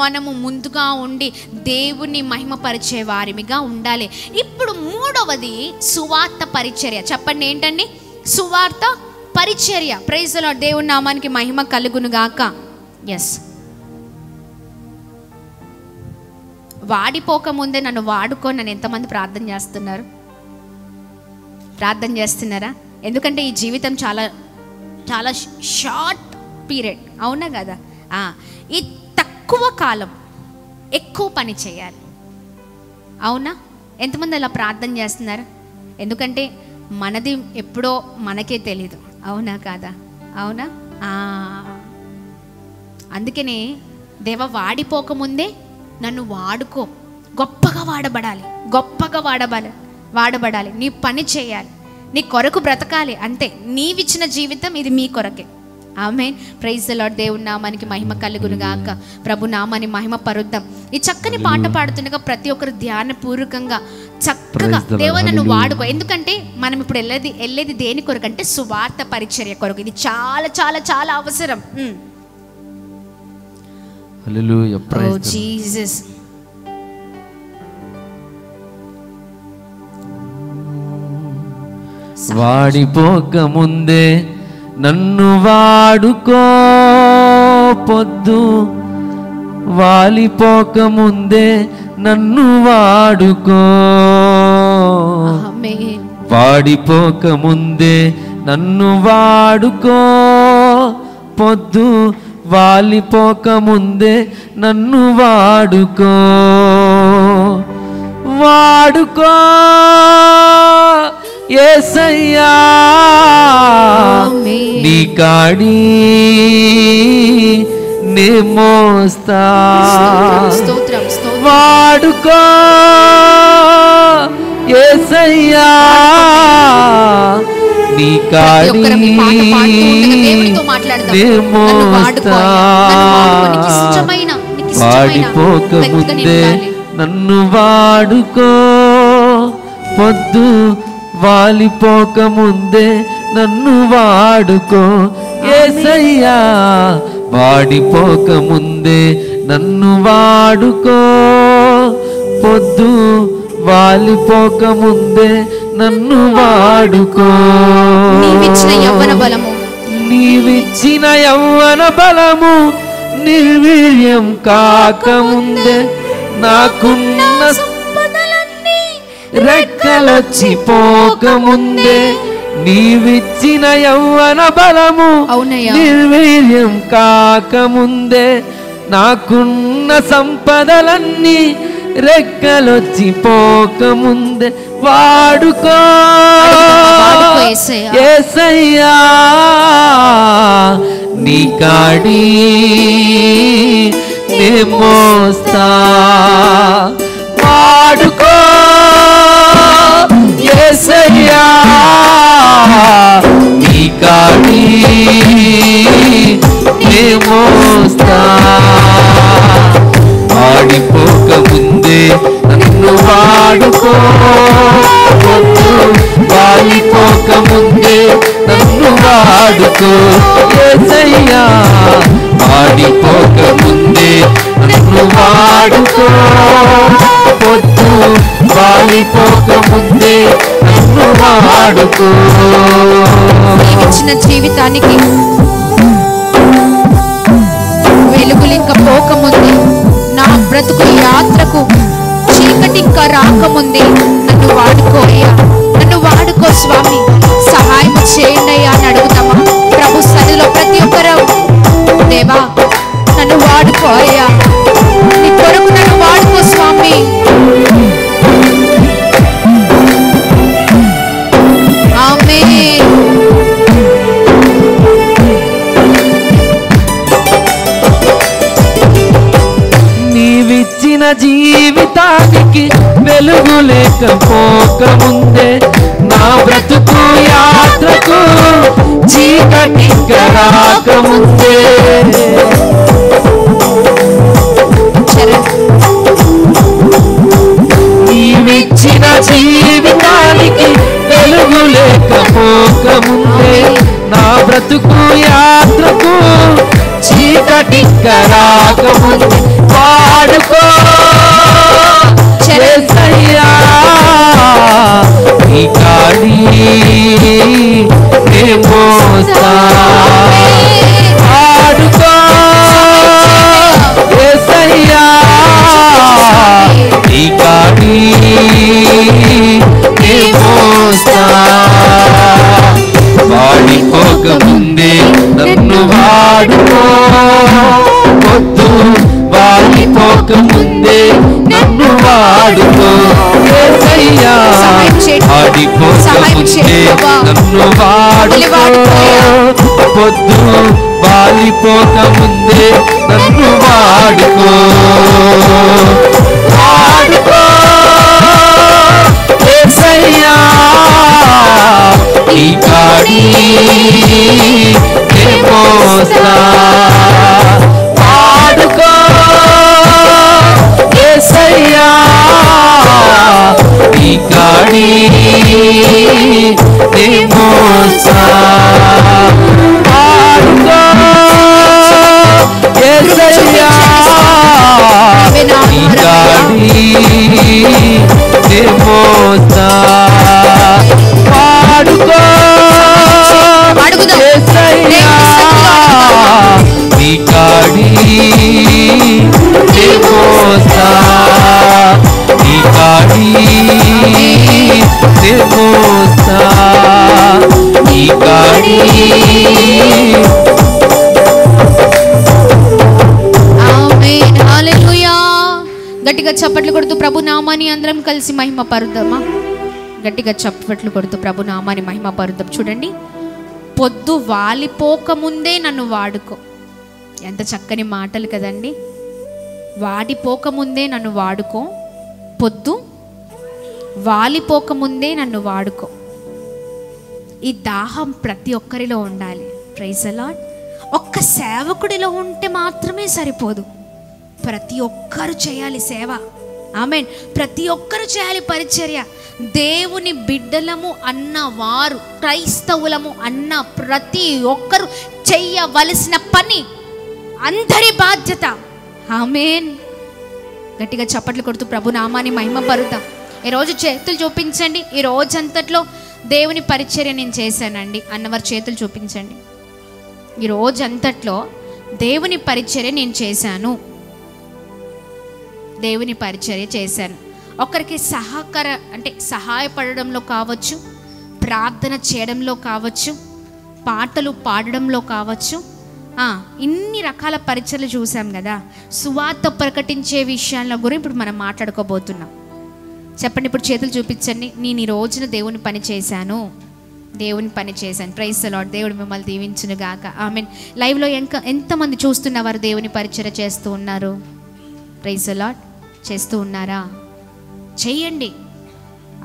మనము ముందుగా ఉండి దేవుని మహిమపరిచే వారిగా ఉండాలి. ఇప్పుడు మూడవది సువార్త పరిచర్య. చెప్పండి ఏంటండి? సువార్త పరిచర్య. Praise the lord. దేవుని నామానికి మహిమ కలుగును గాక. ఎస్. వాడిపోక ముందే నన్ను వాడుకోనని ఎంతమంది ప్రార్థన చేస్తున్నారా? ఎందుకంటే ఈ జీవితం చాలా చాలా షార్ట్ పీరియడ్. అవునా కదా? ఈ తక్కువ కాలం ఎక్కువ పని చేయాలి. అవునా? ఎంతమంది అలా ప్రార్థన చేస్తున్నారు? ఎందుకంటే మనది ఎప్పుడో మనకే తెలీదు. అవునా కాదా? అవునా? అందుకనే దేవ వాడిపోకముందే నన్ను వాడుకో, గొప్పగా వాడబడాలి, నీ పని చేయాలి, నీ కొరకు బ్రతకాలి. అంతే. నీవిచ్చిన జీవితం ఇది మీ కొరకే. ఆమేన్. Praise the lord. దేవుని నామానికి మహిమ కలుగును గాక. ప్రభు నామాన్ని మహిమ పరుద్దాం. ఈ చక్కని పాట పాడుతుండగా ప్రతి ఒక్కరు ధ్యానపూర్వకంగా చక్కగా దేవుని నన్ను వాడుకో. ఎందుకంటే మనం ఇప్పుడు వెళ్ళేది దేని కొరకు అంటే సువార్త పరిచర్య కొరకు. ఇది చాలా చాలా చాలా అవసరం. హల్లెలూయా. ఓ జీసస్. వాడిపోక ముందే నన్ను వాడుకో, పొద్దు వాలిపోక ముందే నన్ను వాడుకో. వాడిపోక ముందే నన్ను వాడుకో, పొద్దు వాలిపోక ముందే నన్ను వాడుకో. వాడుకో యేసయ్యా, నీ కాడి నే మోస్తా. వాడుకో యేసయ్యా, నీ కాడి నే మోస్తా. వాడిపోక ముందే నన్ను వాడుకో, పొద్దు వాలిపోక ముందే నన్ను వాడుకో. యేసయ్యా, వాడిపోక ముందే నన్ను వాడుకో, పొద్దు వాలిపోక ముందే నన్ను వాడుకో. నీవిచ్చిన యవ్వన బలము నిర్వీర్యం కాకముందే నాకున్న రెక్కలొచ్చి పోకముందే నీవిచ్చిన యవ్వన బలము అవునయ్యా. నిర్వీర్యం కాకముందే నాకున్న సంపదలన్నీ రెక్కలొచ్చి పోకముందే వాడుకో యేసయ్యా నీ కాడి నే మోస్తా వాడుకో యేసయ్యా నీ కాడి నే మోస్తా ఆడిపోక ముందే నన్ను వాడుకో వాలిపోక ముందే నన్ను వాడుకో యేసయ్యా ఆడిపోక ముందే నన్ను వాడుకో పొద్దు వాలిపోక ముందే నన్ను వాడుకో. ఇచ్చిన జీవితానికి వెలుగులు ఇంకా పోకముందే, నా బ్రతుకు యాత్రకు చీకటి ఇంకా రాకముందే నన్ను వాడుకో అయ్యా, నన్ను వాడుకో స్వామి, సహాయం చేయండి అయ్యా అని అడుగుతామా ప్రభు సన్నిధిలో ప్రతి ఒక్కరు? దేవా నన్ను వాడుకో అయ్యా, నీ కొరకు నన్ను వాడుకో స్వామి. ఆమేన్. నీవిచ్చిన జీవితానికి వెలుగు లేకపోకముందే నా బ్రతుకు యాత్రకు చీకటి రాకముందే నీవిచ్చిన జీవితానికి వెలుగు లేకపోకముందే నా బ్రతుకు యాత్రకు చీకటి రాకముందే వాడుకో యేసయ్యా నీ కాడి నే మోస్తా వాడుకో యేసయ్యా నీ కాడి నే మోస్తా వాడిపోక ముందే నన్ను వాడుకో పొద్దు వాలిపోక ముందే నన్ను వాడుకో యేసయ్యా ఆడిపోక ముందే నన్ను వాడుకో పొద్దు వాలిపోక ముందే నన్ను వాడుకో వాడుకో యేసయ్యా నీ కాడి నే మోస్తా వాడుకో యేసయ్యా నీ కాడి నే మోస్తా వాడుకో యేసయ్యా నీ కాడి నే మోస్తా వాడుకో యేసయ్యా నీ కాడి నే మోస్తా నీ కాడి నే మోస్తా నీ కాడి. ఆమేన్. హల్లెలూయా. గట్టిగా చప్పట్లు కొడుతూ ప్రభు నామాన్ని అందరం కలిసి మహిమ పరుద్దామా? గట్టిగా చప్పట్లు కొడుతూ ప్రభు నామాన్ని మహిమ పరుద్దాం. చూడండి, పొద్దు వాలిపోకముందే నన్ను వాడుకో. ఎంత చక్కని మాటలు కదండి. వాడిపోకముందే నన్ను వాడుకో, పొద్దు వాలిపోకముందే నన్ను వాడుకో. ఈ దాహం ప్రతి ఒక్కరిలో ఉండాలి. Praise the Lord. ఒక్క సేవకుడిలో ఉంటే మాత్రమే సరిపోదు, ప్రతి ఒక్కరు చేయాలి సేవ. ఆమేన్. ప్రతి ఒక్కరు చేయాలి పరిచర్య. దేవుని బిడ్డలము అన్నవారు, క్రైస్తవులము అన్న ప్రతి ఒక్కరు చెయ్యవలసిన పని, అందరి బాధ్యత. ఆమేన్. గట్టిగా చప్పట్లు కొడుతూ ప్రభు నామాన్ని మహిమ పరుద్దాం. ఈరోజు చేతులు చూపించండి. ఈ రోజంతట్లో దేవుని పరిచర్య నేను చేశానండి అన్నవారు చేతులు చూపించండి. ఈ రోజంతట్లో దేవుని పరిచర్య నేను చేశాను, దేవుని పరిచర్య చేశాను. ఒకరికి సహకార అంటే సహాయపడడంలో కావచ్చు, ప్రార్థన చేయడంలో కావచ్చు, పాటలు పాడడంలో కావచ్చు, ఇన్ని రకాల పరిచయలు చూసాం కదా. సువార్త ప్రకటించే విషయాల గురించి ఇప్పుడు మనం మాట్లాడుకోబోతున్నాం. చెప్పండి, ఇప్పుడు చేతులు చూపించండి. నేను ఈ రోజున దేవుని పని చేశాను, దేవుని పని చేశాను. Praise the lord. దేవుడు మిమ్మల్ని దీవించును గాక. ఆమేన్. లైవ్లో ఎంతమంది చూస్తున్నవారు దేవుని పరిచర్య చేస్తూ ఉన్నారు? Praise the Lord. చేస్తూ ఉన్నారా? చెయ్యండి.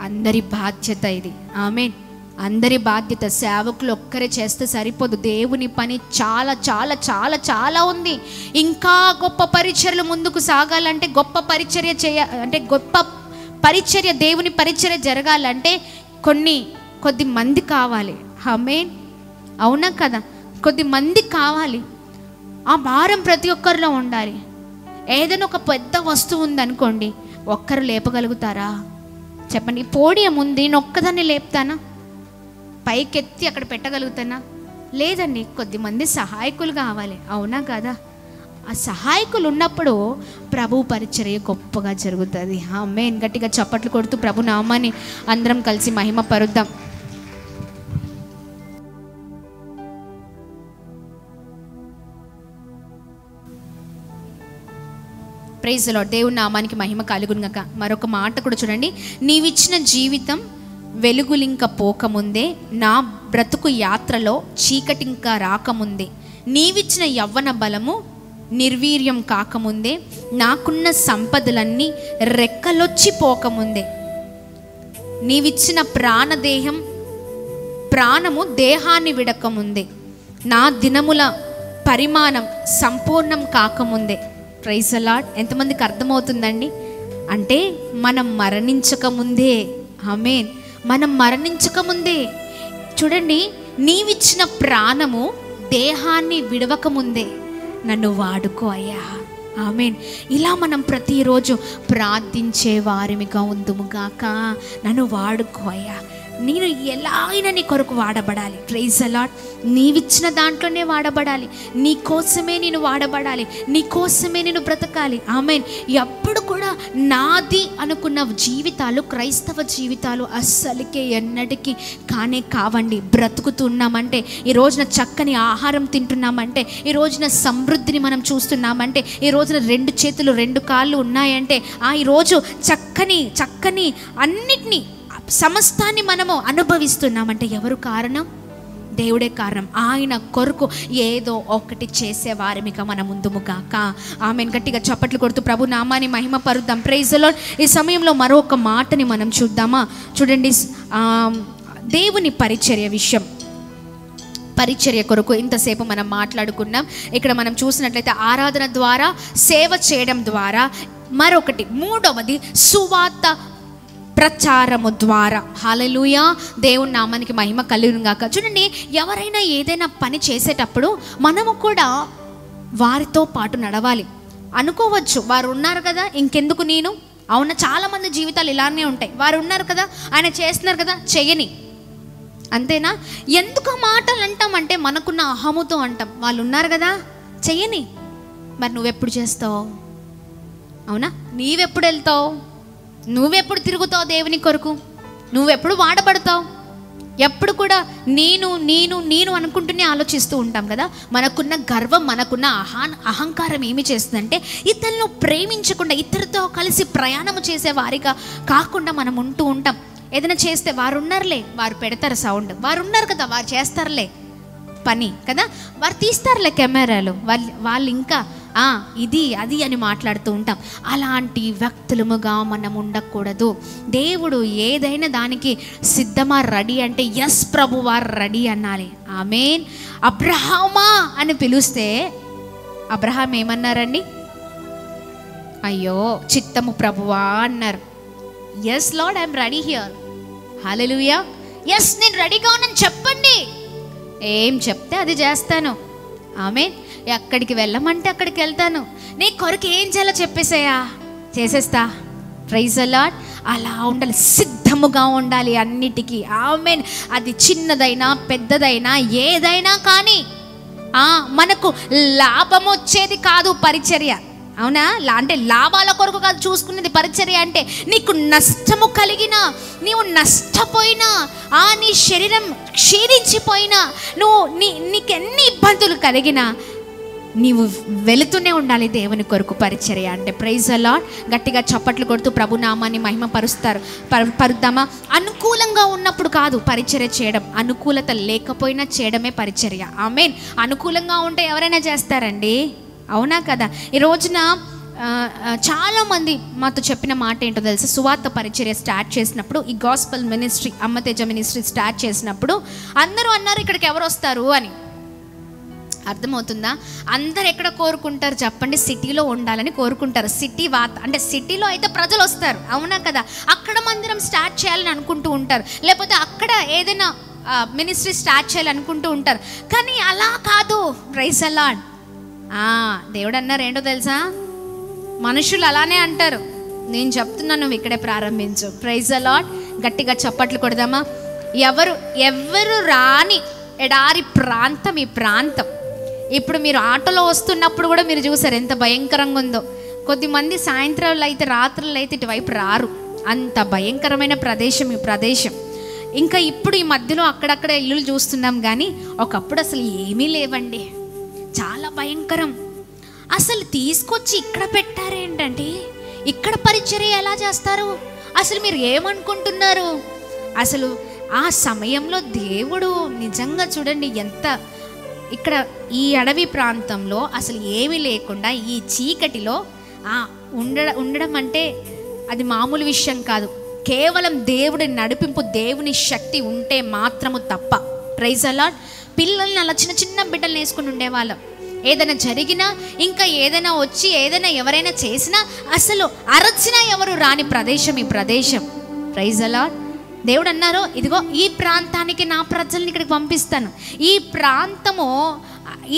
అందరి బాధ్యత ఇది. ఆమేన్. అందరి బాధ్యత. సేవకులు ఒక్కరే చేస్తే సరిపోదు. దేవుని పని చాలా చాలా చాలా చాలా ఉంది. ఇంకా గొప్ప పరిచర్యలు ముందుకు సాగాలంటే, గొప్ప పరిచర్య గొప్ప పరిచర్య, దేవుని పరిచర్య జరగాలంటే కొద్ది మంది కావాలి. ఆమేన్. అవునా కదా? కొద్ది మంది కావాలి. ఆ భారం ప్రతి ఒక్కరిలో ఉండాలి. ఏదైనా ఒక పెద్ద వస్తువు ఉందనుకోండి, ఒక్కరు లేపగలుగుతారా? చెప్పండి. పోడియం ఉంది, నేను ఒక్కదాన్ని లేపుతానా? పైకెత్తి అక్కడ పెట్టగలుగుతానా? లేదండి. కొద్దిమంది సహాయకులు కావాలి. అవునా కదా? ఆ సహాయకులు ఉన్నప్పుడు ప్రభు పరిచర్య గొప్పగా జరుగుతుంది. ఆమేన్. గట్టిగా చప్పట్లు కొడుతూ ప్రభు నామాన్ని అందరం కలిసి మహిమ పరుద్దాం. Praise the lord. దేవుని నామానికి మహిమ కలుగునుగాక. మరొక మాట కూడా చూడండి. నీవిచ్చిన జీవితం వెలుగులింక పోకముందే, నా బ్రతుకు యాత్రలో చీకటింకా రాకముందే, నీవిచ్చిన యవ్వన బలము నిర్వీర్యం కాకముందే, నాకున్న సంపదలన్నీ రెక్కలొచ్చి పోకముందే, నీవిచ్చిన ప్రాణము దేహాన్ని విడకముందే, నా దినముల పరిమాణం సంపూర్ణం కాకముందే. Praise the Lord. ఎంతమందికి అర్థమవుతుందండి? అంటే మనం మరణించకముందే. ఆమేన్. మనం మరణించకముందే చూడండి, నీవిచ్చిన ప్రాణము దేహాన్ని విడవకముందే నన్ను వాడుకో అయ్యా. ఆమేన్. ఇలా మనం ప్రతిరోజు ప్రార్థించే వారిమిగా ఉందుముగాక. నన్ను వాడుకో అయ్యా, నేను ఎలా అయినా నీ కొరకు వాడబడాలి. Praise the lord. నీవిచ్చిన దాంట్లోనే వాడబడాలి. నీ కోసమే నేను వాడబడాలి. నీ కోసమే నేను బ్రతకాలి. ఆమేన్. ఎప్పుడు కూడా నాది అనుకున్న జీవితాలు, క్రైస్తవ జీవితాలు అస్సలకే ఎన్నటికీ కావండి. బ్రతుకుతున్నామంటే, ఈ రోజున చక్కని ఆహారం తింటున్నామంటే, ఈ రోజున సమృద్ధిని మనం చూస్తున్నామంటే, ఈ రోజున 2 చేతులు 2 కాళ్ళు ఉన్నాయంటే, ఈరోజు చక్కని అన్నిటినీ సమస్తాన్ని మనము అనుభవిస్తున్నామంటే ఎవరు కారణం? దేవుడే కారణం. ఆయన కొరకు ఏదో ఒకటి చేసేవారిమిగా మన ముందుముగాక. ఆమెను గట్టిగా చప్పట్లు కొడుతూ ప్రభు నామాన్ని మహిమ పరుద్దాం. Praise the Lord. ఈ సమయంలో మరొక మాటని మనం చూద్దామా? చూడండి, దేవుని పరిచర్య విషయం, పరిచర్య కొరకు ఇంతసేపు మనం మాట్లాడుకున్నాం. ఇక్కడ మనం చూసినట్లయితే ఆరాధన ద్వారా, సేవ చేయడం ద్వారా, మరొకటి మూడవది సువార్త ప్రచారము ద్వారా. హల్లెలూయా. దేవుని నామానికి మహిమ కలుగునుగాక. చూడండి, ఎవరైనా ఏదైనా పని చేసేటప్పుడు మనము కూడా వారితో పాటు నడవాలి. అనుకోవచ్చు, వారు ఉన్నారు కదా, ఇంకెందుకు నేను? అవునా, చాలామంది జీవితాలు ఇలానే ఉంటాయి. వారు ఉన్నారు కదా, ఆయన చేస్తున్నారు కదా, చెయ్యని. అంతేనా? ఎందుకు మాటలు అంటామంటే మనకున్న అహముతో అంటాం. వాళ్ళు ఉన్నారు కదా, చెయ్యని. మరి నువ్వెప్పుడు చేస్తావు? అవునా, నీవెప్పుడు వెళ్తావు? నువ్వెప్పుడు తిరుగుతావు దేవుని కొరకు? నువ్వెప్పుడు వాడబడతావు? ఎప్పుడు కూడా నేను అనుకుంటూనే ఆలోచిస్తూ ఉంటాం కదా. మనకున్న గర్వం, మనకున్న అహంకారం ఏమి చేస్తుందంటే, ఇతరులను ప్రేమించకుండా, ఇతరుతో కలిసి ప్రయాణం చేసే వారిగా కాకుండా మనం ఉంటూ ఉంటాం. ఏదైనా చేస్తే వారు ఉన్నారులే, వారు పెడతారు సౌండ్, వారు ఉన్నారు కదా, వారు చేస్తారులే పని కదా, వారు తీస్తారులే కెమెరాలు, వాళ్ళు ఇంకా ఇది అది అని మాట్లాడుతూ ఉంటాం. అలాంటి వ్యక్తులముగా మనం ఉండకూడదు. దేవుడు ఏదైనా దానికి సిద్ధమా, రెడీ అంటే ఎస్ ప్రభువా రెడీ అనాలి. ఆమేన్. అబ్రహామా అని పిలిస్తే అబ్రహాం ఏమన్నారండి? అయ్యో చిత్తము ప్రభువా అన్నారు. Yes Lord, I'm ready here. హల్లెలూయా. ఎస్, నేను రెడీగా ఉన్నాను, చెప్పండి. ఏం చెప్తే అది చేస్తాను. ఆమేన్. ఎక్కడికి వెళ్ళమంటే అక్కడికి వెళ్తాను. నీ కొరకు ఏం చేయాలో చెప్పేసాయా, చేసేస్తా. Praise the Lord. అలా ఉండాలి, సిద్ధముగా ఉండాలి అన్నిటికీ. ఆమేన్. అది చిన్నదైనా పెద్దదైనా ఏదైనా కానీ మనకు లాభం వచ్చేది కాదు పరిచర్య. అవునా? అంటే లాభాల కొరకు కాదు చూసుకునేది పరిచర్య అంటే. నీకు నష్టము కలిగినా, నీవు నష్టపోయినా, నీ శరీరం క్షీణించిపోయినా, నీకు ఎన్ని ఇబ్బందులు కలిగినా నీవు వెళుతూనే ఉండాలి దేవుని కొరకు పరిచర్య అంటే. Praise the lord. గట్టిగా చప్పట్లు కొడుతూ ప్రభునామాన్ని మహిమ పరుద్దామా? అనుకూలంగా ఉన్నప్పుడు కాదు పరిచర్య చేయడం, అనుకూలత లేకపోయినా చేయడమే పరిచర్య. ఆమేన్. అనుకూలంగా ఉంటే ఎవరైనా చేస్తారండి, అవునా కదా? ఈ రోజున చాలామంది మాతో చెప్పిన మాట ఏంటో తెలుసు. సువార్త పరిచర్య స్టార్ట్ చేసినప్పుడు, ఈ gospel ministry, Ammateja ministry start చేసినప్పుడు అందరూ అన్నారు ఇక్కడికి ఎవరు వస్తారు అని. అర్థమవుతుందా? అందరు ఎక్కడ కోరుకుంటారు చెప్పండి? సిటీలో ఉండాలని కోరుకుంటారు. అంటే సిటీలో అయితే ప్రజలు వస్తారు, అవునా కదా? అక్కడ మందిరం స్టార్ట్ చేయాలని అనుకుంటూ ఉంటారు, లేకపోతే అక్కడ ఏదైనా మినిస్ట్రీ స్టార్ట్ చేయాలనుకుంటూ ఉంటారు. కానీ అలా కాదు. Praise the lord. దేవుడు అన్నారు ఏంటో తెలుసా? మనుషులు అలానే అంటారు, నేను చెప్తున్నా నువ్వు ఇక్కడే ప్రారంభించు. Praise the lord. గట్టిగా చప్పట్లు కొడదామా? ఎవరు రాని ఎడారి ప్రాంతం ఈ ప్రాంతం. ఇప్పుడు మీరు ఆటోలో వస్తున్నప్పుడు కూడా మీరు చూసారు ఎంత భయంకరంగా ఉందో. కొద్దిమంది సాయంత్రాలు అయితే, రాత్రులు అయితే ఇటువైపు రారు, అంత భయంకరమైన ప్రదేశం ఈ ప్రదేశం. ఇంకా ఇప్పుడు ఈ మధ్యలో అక్కడక్కడ ఇల్లులు చూస్తున్నాం, కానీ ఒకప్పుడు అసలు ఏమీ లేవండి, చాలా భయంకరం. అసలు తీసుకొచ్చి ఇక్కడ పెట్టారేంటంటే, ఇక్కడ పరిచర్య ఎలా చేస్తారు? అసలు మీరు ఏమనుకుంటున్నారు? అసలు ఆ సమయంలో దేవుడు నిజంగా చూడండి ఎంత, ఇక్కడ ఈ అడవి ప్రాంతంలో అసలు ఏమీ లేకుండా ఈ చీకటిలో ఉండడం అంటే అది మామూలు విషయం కాదు. కేవలం దేవుడి నడిపింపు, దేవుని శక్తి ఉంటే మాత్రము తప్ప. Praise the Lord. పిల్లల్ని అలా చిన్న చిన్న బిడ్డలు వేసుకుని ఉండేవాళ్ళం. ఏదైనా జరిగినా, ఇంకా ఏదైనా వచ్చి ఏదైనా ఎవరైనా చేసినా అసలు అరచినా ఎవరు రాని ప్రదేశం ఈ ప్రదేశం. Praise the lord. దేవుడు అన్నారు, ఇదిగో ఈ ప్రాంతానికి నా ప్రజల్ని ఇక్కడికి పంపిస్తాను,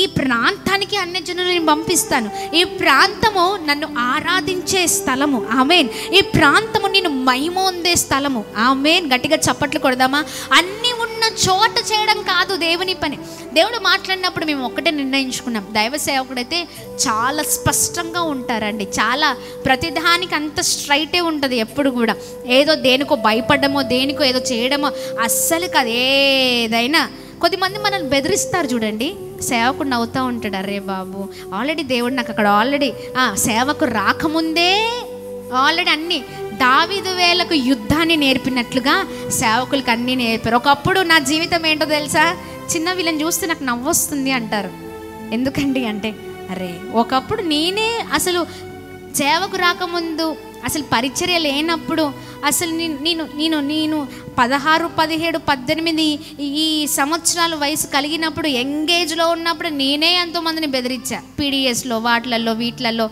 ఈ ప్రాంతానికి అన్ని జనులను నేను పంపిస్తాను, ఈ ప్రాంతము నన్ను ఆరాధించే స్థలము. ఆమేన్. ఈ ప్రాంతము నేను మహిమొందే స్థలము. ఆమేన్. గట్టిగా చప్పట్లు కొడదామా? అన్నీ ఉన్న చోట చేయడం కాదు దేవుని పని. దేవుడు మాట్లాడినప్పుడు మేము ఒక్కటే నిర్ణయించుకున్నాం, దైవ సేవకుడైతే చాలా స్పష్టంగా ఉంటారండి, చాలా ప్రతిదానికి అంత స్ట్రైటే ఉంటుంది ఎప్పుడు కూడా. ఏదో దేనికో భయపడమో, దేనికో ఏదో చేయడమో అస్సలు కాదు. ఏదైనా కొద్దిమంది మనల్ని బెదిరిస్తారు చూడండి, సేవకుడు నవ్వుతూ ఉంటాడు, అరే బాబు ఆల్రెడీ దేవుడు నాకు అక్కడ ఆల్రెడీ సేవకు రాకముందే ఆల్రెడీ అన్నీ దావీదు వేలకు యుద్ధాన్ని నేర్పినట్లుగా సేవకులకు అన్నీ నేర్పారు. ఒకప్పుడు నా జీవితం ఏంటో తెలుసా? చిన్న వీళ్ళని చూస్తే నాకు నవ్వొస్తుంది అంటారు. ఎందుకండి అంటే, అరే ఒకప్పుడు నేనే అసలు సేవకు రాకముందు, అసలు పరిచర్య లేనప్పుడు, అసలు నేను 16, 17, 18 ఈ సంవత్సరాల వయసు కలిగినప్పుడు, యంగేజ్లో ఉన్నప్పుడు నేనే ఎంతోమందిని బెదిరించా. పీడిఎస్లో, వాటిలలో వీటిలలో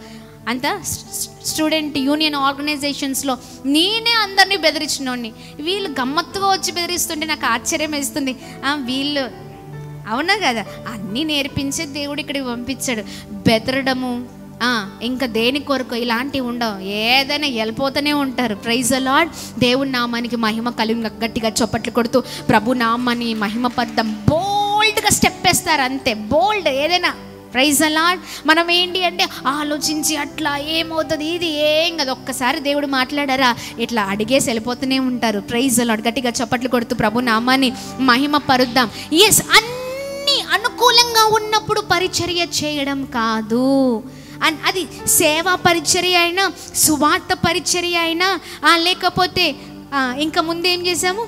అంతా స్టూడెంట్ యూనియన్ ఆర్గనైజేషన్స్లో నేనే అందరినీ బెదిరించినోడిని. వీళ్ళు గమ్మత్తుగా వచ్చి బెదిరిస్తుంటే నాకు ఆశ్చర్యం వేస్తుంది. వీళ్ళు అవునా కదా, అన్నీ నేర్పించే దేవుడు ఇక్కడికి పంపించాడు. బెదరడము ఇంకా దేని కొరకు ఇలాంటివి ఉండవు, ఏదైనా వెళ్ళిపోతూనే ఉంటారు. Praise the lord. దేవుని నామానికి మహిమ కలిగి గట్టిగా చప్పట్లు కొడుతూ ప్రభు నామాన్ని మహిమ పడదాం. బోల్డ్గా స్టెప్ వేస్తారు అంతే, బోల్డ్ ఏదైనా. Praise the lord. మనం ఏంటి అంటే ఆలోచించి అట్లా ఏమవుతుంది ఇది ఏం కదా, ఒక్కసారి దేవుడు మాట్లాడారా ఇట్లా అడిగేసి వెళ్ళిపోతూనే ఉంటారు. Praise the lord. గట్టిగా చప్పట్లు కొడుతూ ప్రభు నామాన్ని మహిమ పరుద్దాం. ఎస్, అన్నీ అనుకూలంగా ఉన్నప్పుడు పరిచర్య చేయడం కాదు. అది సేవా పరిచర్య అయినా, సువార్త పరిచర్య అయినా, లేకపోతే ఇంకా ముందేం చేసాము,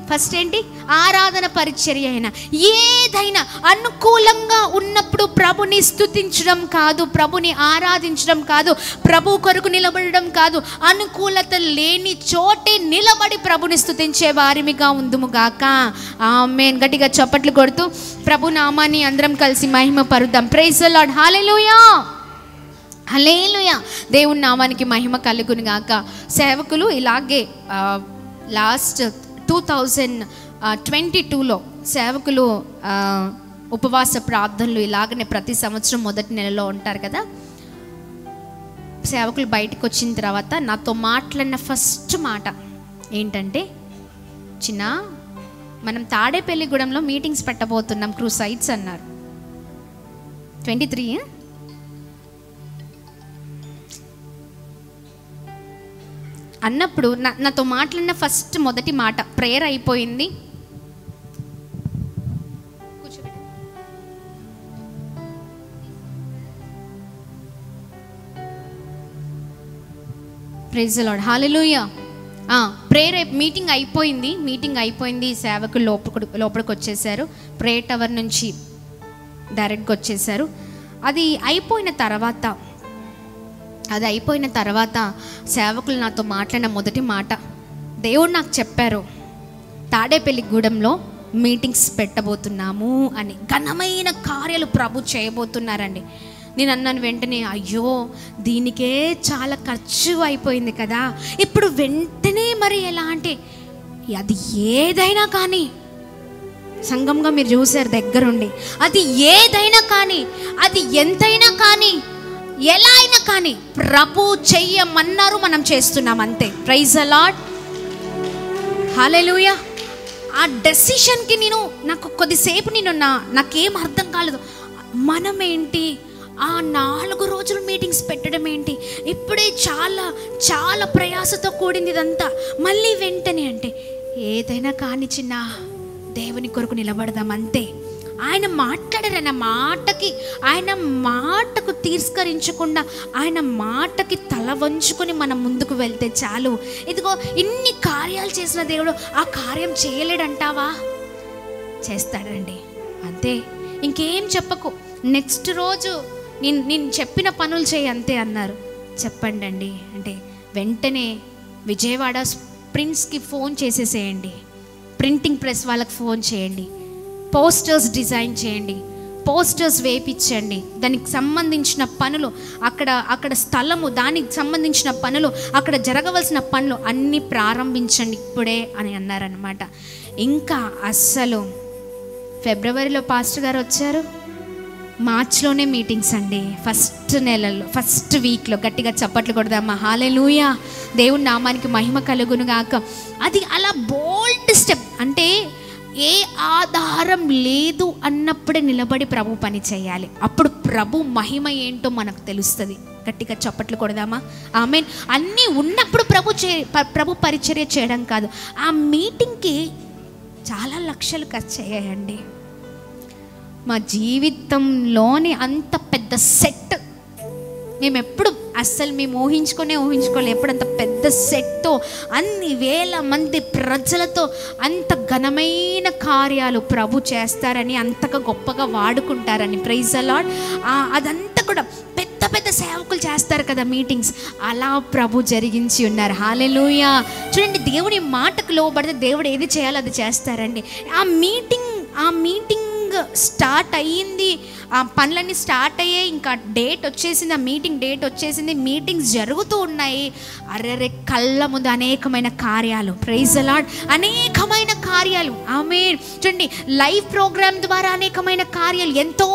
ఫస్ట్ ఏంటి, ఆరాధన పరిచర్య అయినా, ఏదైనా అనుకూలంగా ఉన్నప్పుడు ప్రభుని స్తుతించడం కాదు, ప్రభుని ఆరాధించడం కాదు, ప్రభు కొరకు నిలబడడం కాదు, అనుకూలత లేని చోటే నిలబడి ప్రభుని స్తుతించే వారిమిగా ఉందుముగాక. ఆమేన్. గట్టిగా చప్పట్లు కొడుతూ ప్రభు నామాన్ని అందరం కలిసి మహిమ పరుద్దాం. Praise the Lord. Hallelujah, hallelujah. దేవుని నామానికి మహిమ కలుగును గాక. సేవకులు ఇలాగే లాస్ట్ 2022లో సేవకులు ఉపవాస ప్రార్థనలు ఇలాగనే ప్రతి సంవత్సరం మొదటి నెలలో ఉంటారు కదా. సేవకులు బయటకు వచ్చిన తర్వాత నాతో మాట్లాడిన ఫస్ట్ మాట ఏంటంటే, చిన్న మనం తాడేపల్లిగూడెంలో మీటింగ్స్ పెట్టబోతున్నాం, క్రూసైడ్స్ అన్నారు. 23 అన్నప్పుడు నాతో మాట్లాడిన మొదటి మాట, ప్రేయర్ అయిపోయింది, praise the lord, hallelujah. Prayer meeting అయిపోయింది. సేవకులు లోపలికి వచ్చేసారు, ప్రేయర్ టవర్ నుంచి డైరెక్ట్గా వచ్చేసారు. అది అయిపోయిన తర్వాత సేవకులు నాతో మాట్లాడిన మొదటి మాట, దేవుడు నాకు చెప్పారు తాడేపల్లిగూడెంలో మీటింగ్స్ పెట్టబోతున్నాము అని, ఘనమైన కార్యాలు ప్రభు చేయబోతున్నారండి. నేను అన్నాను వెంటనే, అయ్యో దీనికే చాలా ఖర్చు అయిపోయింది కదా, ఇప్పుడు వెంటనే మరి ఎలా అంటే, అది ఏదైనా కానీ సంఘంగా మీరు చూసారు దగ్గరుండి, అది ఏదైనా కానీ, అది ఎంతైనా కానీ, ఎలా అయినా కానీ ప్రభు చెయ్యమన్నారు, మనం చేస్తున్నాం అంతే. ప్రైజ్ ది లార్డ్, హల్లెలూయా. ఆ డెసిషన్కి నాకు కొద్దిసేపు నాకేం అర్థం కాలేదు. మనమేంటి ఆ 4 రోజులు మీటింగ్స్ పెట్టడం ఏంటి, ఇప్పుడే చాలా చాలా ప్రయాసతో కూడింది ఇదంతా, మళ్ళీ వెంటనే అంటే ఏదైనా కానీ చిన్న దేవుని కొరకు నిలబడదాం అంతే. ఆయన మాట్లాడారు, ఆయన మాటకు తిరస్కరించకుండా ఆయన మాటకి తల వంచుకొని మనం ముందుకు వెళ్తే చాలు. ఇదిగో ఇన్ని కార్యాలు చేసిన దేవుడు ఆ కార్యం చేయలేడంటావా? చేస్తాడండి అంతే, ఇంకేం చెప్పకు. నెక్స్ట్ రోజు నేను చెప్పిన పనులు చేయి అంతే అన్నారు. చెప్పండి అండి అంటే వెంటనే విజయవాడ ప్రింట్స్కి ఫోన్ చేసేసేయండి, ప్రింటింగ్ ప్రెస్ వాళ్ళకి ఫోన్ చేయండి, పోస్టర్స్ డిజైన్ చేయండి, పోస్టర్స్ వేయించండి, దానికి సంబంధించిన పనులు అక్కడ స్థలము, దానికి సంబంధించిన పనులు, అక్కడ జరగవలసిన పనులు అన్నీ ప్రారంభించండి ఇప్పుడే అని అన్నారనమాట. ఇంకా అస్సలు ఫిబ్రవరిలో పాస్టర్ గారు వచ్చారు, మార్చ్లోనే మీటింగ్స్ అండి. ఫస్ట్ వీక్లో గట్టిగా చప్పట్లు కొడదామా, హల్లెలూయా. దేవుని నామానికి మహిమ కలుగును గాక. అది అలా బోల్డ్ స్టెప్, అంటే ఏ ఆధారం లేదు అన్నప్పుడే నిలబడి ప్రభు పని చేయాలి. అప్పుడు ప్రభు మహిమ ఏంటో మనకు తెలుస్తుంది. గట్టిగా చప్పట్లు కొడదామా, ఆమేన్. అన్నీ ఉన్నప్పుడు ప్రభు పరిచర్య చేయడం కాదు, ఆ మీటింగ్కి చాలా లక్షలు ఖర్చు అయ్యాయండి. మా జీవితంలోని అంత పెద్ద సెట్ మేము ఊహించుకోలేదు. ఎప్పుడంత పెద్ద సెట్తో అన్ని వేల మంది ప్రజలతో అంత ఘనమైన కార్యాలు ప్రభు చేస్తారని, అంతగా గొప్పగా వాడుకుంటారని. Praise the lord. అదంతా కూడా పెద్ద సేవకులు చేస్తారు కదా మీటింగ్స్, అలా ప్రభు జరిగించి ఉన్నారు. హల్లెలూయా. చూడండి, దేవుని మాటకు లోబడితే దేవుడు ఏది చేయాలో అది చేస్తారండి. ఆ మీటింగ్ స్టార్ట్ అయ్యింది, ఆ పనులన్నీ స్టార్ట్ అయ్యాయి, ఇంకా డేట్ వచ్చేసింది, ఆ మీటింగ్ డేట్ వచ్చేసింది, మీటింగ్స్ జరుగుతూ ఉన్నాయి. అరెరే కళ్ళ ముందు అనేకమైన కార్యాలు, ప్రైజ్ ది లార్డ్, అనేకమైన కార్యాలు, ఆమేన్. చూడండి, లైవ్ ప్రోగ్రామ్ ద్వారా అనేకమైన కార్యాలు ఎంతో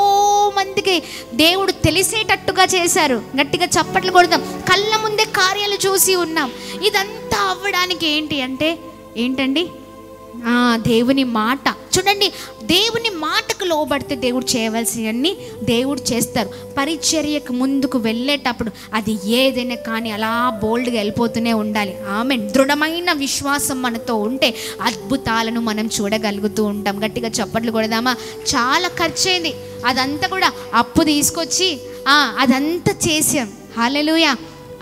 మందికి దేవుడు తెలిసేటట్టుగా చేశారు. గట్టిగా చప్పట్లు కొడదాం. కళ్ళ ముందే కార్యాలు చూసి ఉన్నాం. ఇదంతా అవ్వడానికి ఏంటండి దేవుని మాట. చూడండి, దేవుని మాటకు లోబడితే దేవుడు చేయవలసినవన్నీ దేవుడు చేస్తారు. పరిచర్యకు ముందుకు వెళ్ళేటప్పుడు అది ఏదైనా కానీ అలా బోల్డ్గా వెళ్ళిపోతూనే ఉండాలి. ఆమేన్. దృఢమైన విశ్వాసం మనతో ఉంటే అద్భుతాలను మనం చూడగలుగుతూ ఉంటాం. గట్టిగా చప్పట్లు కొడదామా. చాలా ఖర్చు అయింది, అదంతా కూడా అప్పు తీసుకొచ్చి అదంతా చేసాం. హల్లెలూయా.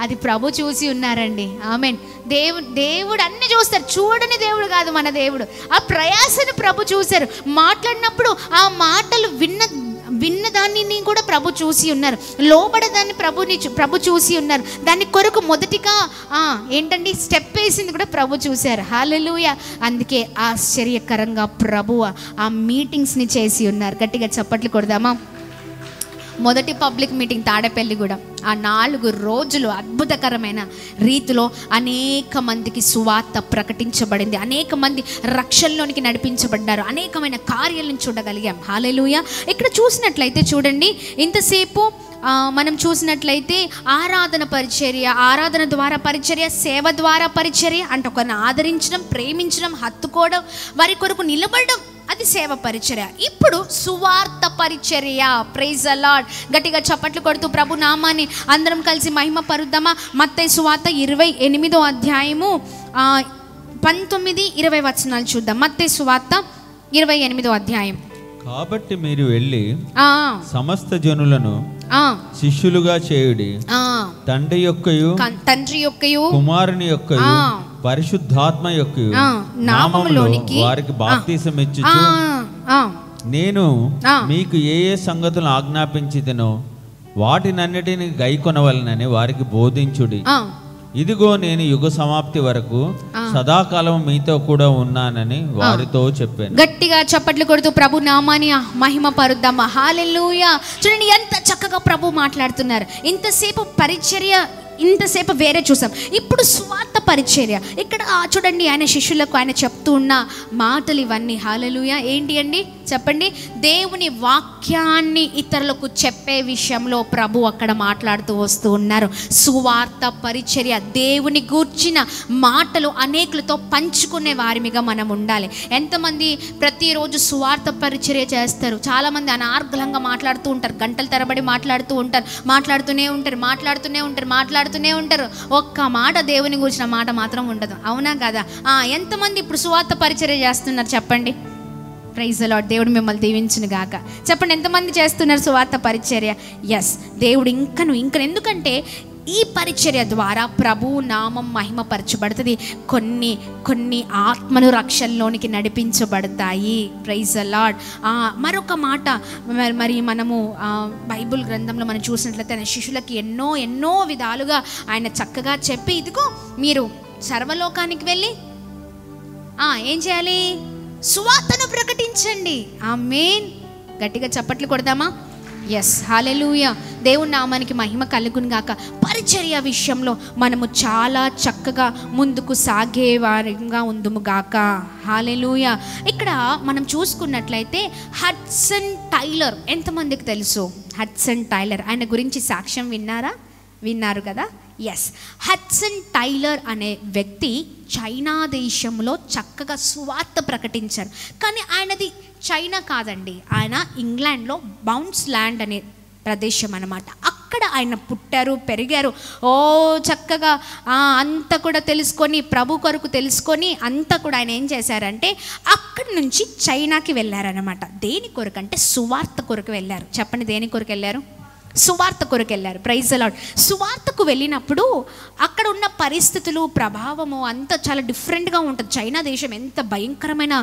అది ప్రభు చూసి ఉన్నారండి. ఆమేన్. దేవుడు అన్ని చూస్తారు, చూడని దేవుడు కాదు మన దేవుడు. ఆ ప్రయాసను ప్రభు చూశారు. మాట్లాడినప్పుడు ఆ మాటలు విన్న దానిని కూడా ప్రభు చూసి ఉన్నారు. లోబడదాన్ని ప్రభు చూసి ఉన్నారు. దాని కొరకు మొదటిగా స్టెప్ వేసింది కూడా ప్రభు చూశారు. హల్లెలూయా. అందుకే ఆశ్చర్యకరంగా ప్రభు ఆ మీటింగ్స్ని చేసి ఉన్నారు. గట్టిగా చప్పట్లు కొడదామా. మొదటి పబ్లిక్ మీటింగ్ తాడేపల్లిగూడెం, ఆ 4 రోజులు అద్భుతకరమైన రీతిలో అనేక మందికి సువార్త ప్రకటించబడింది, అనేక మంది రక్షణలోనికి నడిపించబడ్డారు, అనేకమైన కార్యాలను చూడగలిగాం. హల్లెలూయా. ఇక్కడ చూసినట్లయితే చూడండి, ఇంతసేపు మనం చూసినట్లయితే ఆరాధన పరిచర్య, ఆరాధన ద్వారా పరిచర్య, సేవ ద్వారా పరిచర్య అంటే ఒకరిని ఆదరించడం, ప్రేమించడం, హత్తుకోవడం, వారి కొరకు నిలబడడం, అది అది సేవ పరిచర్య. ఇప్పుడు సువార్త పరిచర్య. Praise the lord. గట్టిగా చప్పట్లు కొడుతూ ప్రభు నామాన్ని అందరం కలిసి మహిమ పరుద్దామా. మత్తయి సువార్త 28వ అధ్యాయము 19-20 వచనాలు చూద్దాం. మత్తయి సువార్త 28వ అధ్యాయం. కాబట్టి మీరు వెళ్ళి సమస్త జనులను శిష్యులుగా చేయుడి, తండ్రి యొక్కయు కుమారుని యొక్కయు పరిశుద్ధాత్మ యొక్కయు నామములో వారికి బాప్తిసం ఇచ్చుచు నేను మీకు ఏ ఏ సంగతులు ఆజ్ఞాపించితినో వాటినన్నిటిని గైకొనవలెనని వారికి బోధించుడి. ఇదిగో నేను యుగ సమాప్తి వరకు సదాకాలం మీతో కూడా ఉన్నానని వారితో చెప్పాను. గట్టిగా చప్పట్లు కొడుతూ ప్రభు నామాని మహిమ పరుద్దామా. హల్లెలూయా. చూడండి ఎంత చక్కగా ప్రభు మాట్లాడుతున్నారు. ఇంతసేపు పరిచర్య, ఇంతసేపు వేరే చూసాం, ఇప్పుడు స్వార్థ పరిచర్య. ఇక్కడ చూడండి ఆయన శిష్యులకు ఆయన చెప్తూ ఉన్న మాటలు ఇవన్నీ. హల్లెలూయా. ఏంటి అండి చెప్పండి? దేవుని వాక్యాన్ని ఇతరులకు చెప్పే విషయంలో ప్రభు అక్కడ మాట్లాడుతూ వస్తూ ఉన్నారు. సువార్త పరిచర్య, దేవుని గూర్చిన మాటలు అనేకులతో పంచుకునే వారిగా మనం ఉండాలి. ఎంతమంది ప్రతిరోజు సువార్త పరిచర్య చేస్తారు? చాలామంది అనార్గళంగా మాట్లాడుతూ ఉంటారు, గంటల తరబడి మాట్లాడుతూ ఉంటారు, మాట్లాడుతూనే ఉంటారు. ఒక్క మాట దేవుని గురించిన మాట మాత్రం ఉండదు. అవునా కదా? ఎంతమంది ఇప్పుడు సువార్త పరిచర్య చేస్తున్నారు చెప్పండి? Praise the lord. దేవుడు మిమ్మల్ని దీవించును గాక. చెప్పండి, ఎంతమంది చేస్తున్నారు సువార్త పరిచర్య? ఎస్, దేవుడు ఇంకను ఎందుకంటే ఈ పరిచర్య ద్వారా ప్రభు నామం మహిమపరచబడుతుంది. కొన్ని ఆత్మను రక్షణలోనికి నడిపించబడతాయి. Praise the Lord. మరొక మాట, మరి మనము బైబుల్ గ్రంథంలో మనం చూసినట్లయితే ఆయన శిష్యులకి ఎన్నో విధాలుగా ఆయన చక్కగా చెప్పి, ఇదిగో మీరు సర్వలోకానికి వెళ్ళి ఏం చేయాలి? సువార్తను ప్రకటించండి. ఆమేన్. గట్టిగా చప్పట్లు కొడదామా? ఎస్, హల్లెలూయా. దేవుని నామానికి మహిమ కలుగును గాక. పరిచర్య విషయంలో మనము చాలా చక్కగా ముందుకు సాగేవారిగా ఉందుము గాక. హల్లెలూయా. ఇక్కడ మనం చూసుకున్నట్లయితే హడ్సన్ టైలర్ ఎంతమందికి తెలుసు? హడ్సన్ టైలర్, ఆయన గురించి సాక్ష్యం విన్నారు కదా? ఎస్, హడ్సన్ టైలర్ అనే వ్యక్తి చైనా దేశంలో చక్కగా సువార్త ప్రకటించారు. కానీ ఆయనది చైనా కాదండి, ఆయన ఇంగ్లాండ్లో బౌన్స్ ల్యాండ్ అనే ప్రదేశం అన్నమాట. అక్కడ ఆయన పుట్టారు, పెరిగారు. చక్కగా అంతా కూడా తెలుసుకొని, ప్రభు కొరకు తెలుసుకొని అంతా కూడా ఆయన ఏం చేశారంటే అక్కడి నుంచి చైనాకి వెళ్ళారనమాట. దేని కొరకు అంటే సువార్త కొరకు వెళ్ళారు. చెప్పండి, దేని కొరకు వెళ్ళారు? సువార్త కొరకు వెళ్ళారు. Praise the Lord. సువార్తకు వెళ్ళినప్పుడు అక్కడ ఉన్న పరిస్థితులు, ప్రభావము అంతా చాలా డిఫరెంట్గా ఉంటుంది. చైనా దేశం ఎంత భయంకరమైన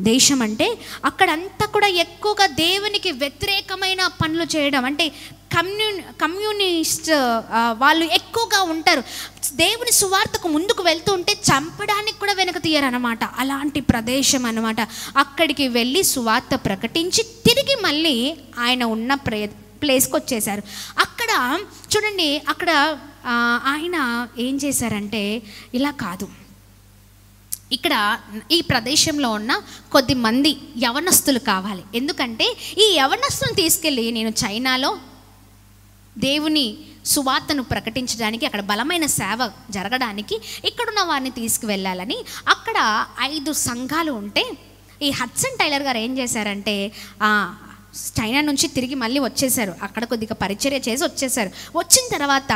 దేశం అంటే అక్కడంతా కూడా ఎక్కువగా దేవునికి వ్యతిరేకమైన పనులు చేయడం, అంటే కమ్యూనిస్ట్ వాళ్ళు ఎక్కువగా ఉంటారు. దేవుని సువార్తకు ముందుకు వెళ్తూ ఉంటే చంపడానికి కూడా వెనక తీయరనమాట. అలాంటి ప్రదేశం అన్నమాట. అక్కడికి వెళ్ళి సువార్త ప్రకటించి తిరిగి మళ్ళీ ఆయన ఉన్న ప్లేస్కి వచ్చేసారు. అక్కడ చూడండి, అక్కడ ఆయన ఏం చేశారంటే ఇలా కాదు, ఇక్కడ ఈ ప్రదేశంలో ఉన్న కొద్ది మంది యవనస్తులు కావాలి. ఎందుకంటే ఈ యవనస్తులను తీసుకెళ్ళి నేను చైనాలో దేవుని సువార్తను ప్రకటించడానికి, అక్కడ బలమైన సేవ జరగడానికి ఇక్కడున్న వారిని తీసుకువెళ్ళాలని అక్కడ 5 సంఘాలు ఉంటే ఈ హడ్సన్ టైలర్ గారు ఏం చేశారంటే చైనా నుంచి తిరిగి మళ్ళీ వచ్చేసారు. అక్కడ కొద్దిగా పరిచర్య చేసి వచ్చేసారు. వచ్చిన తర్వాత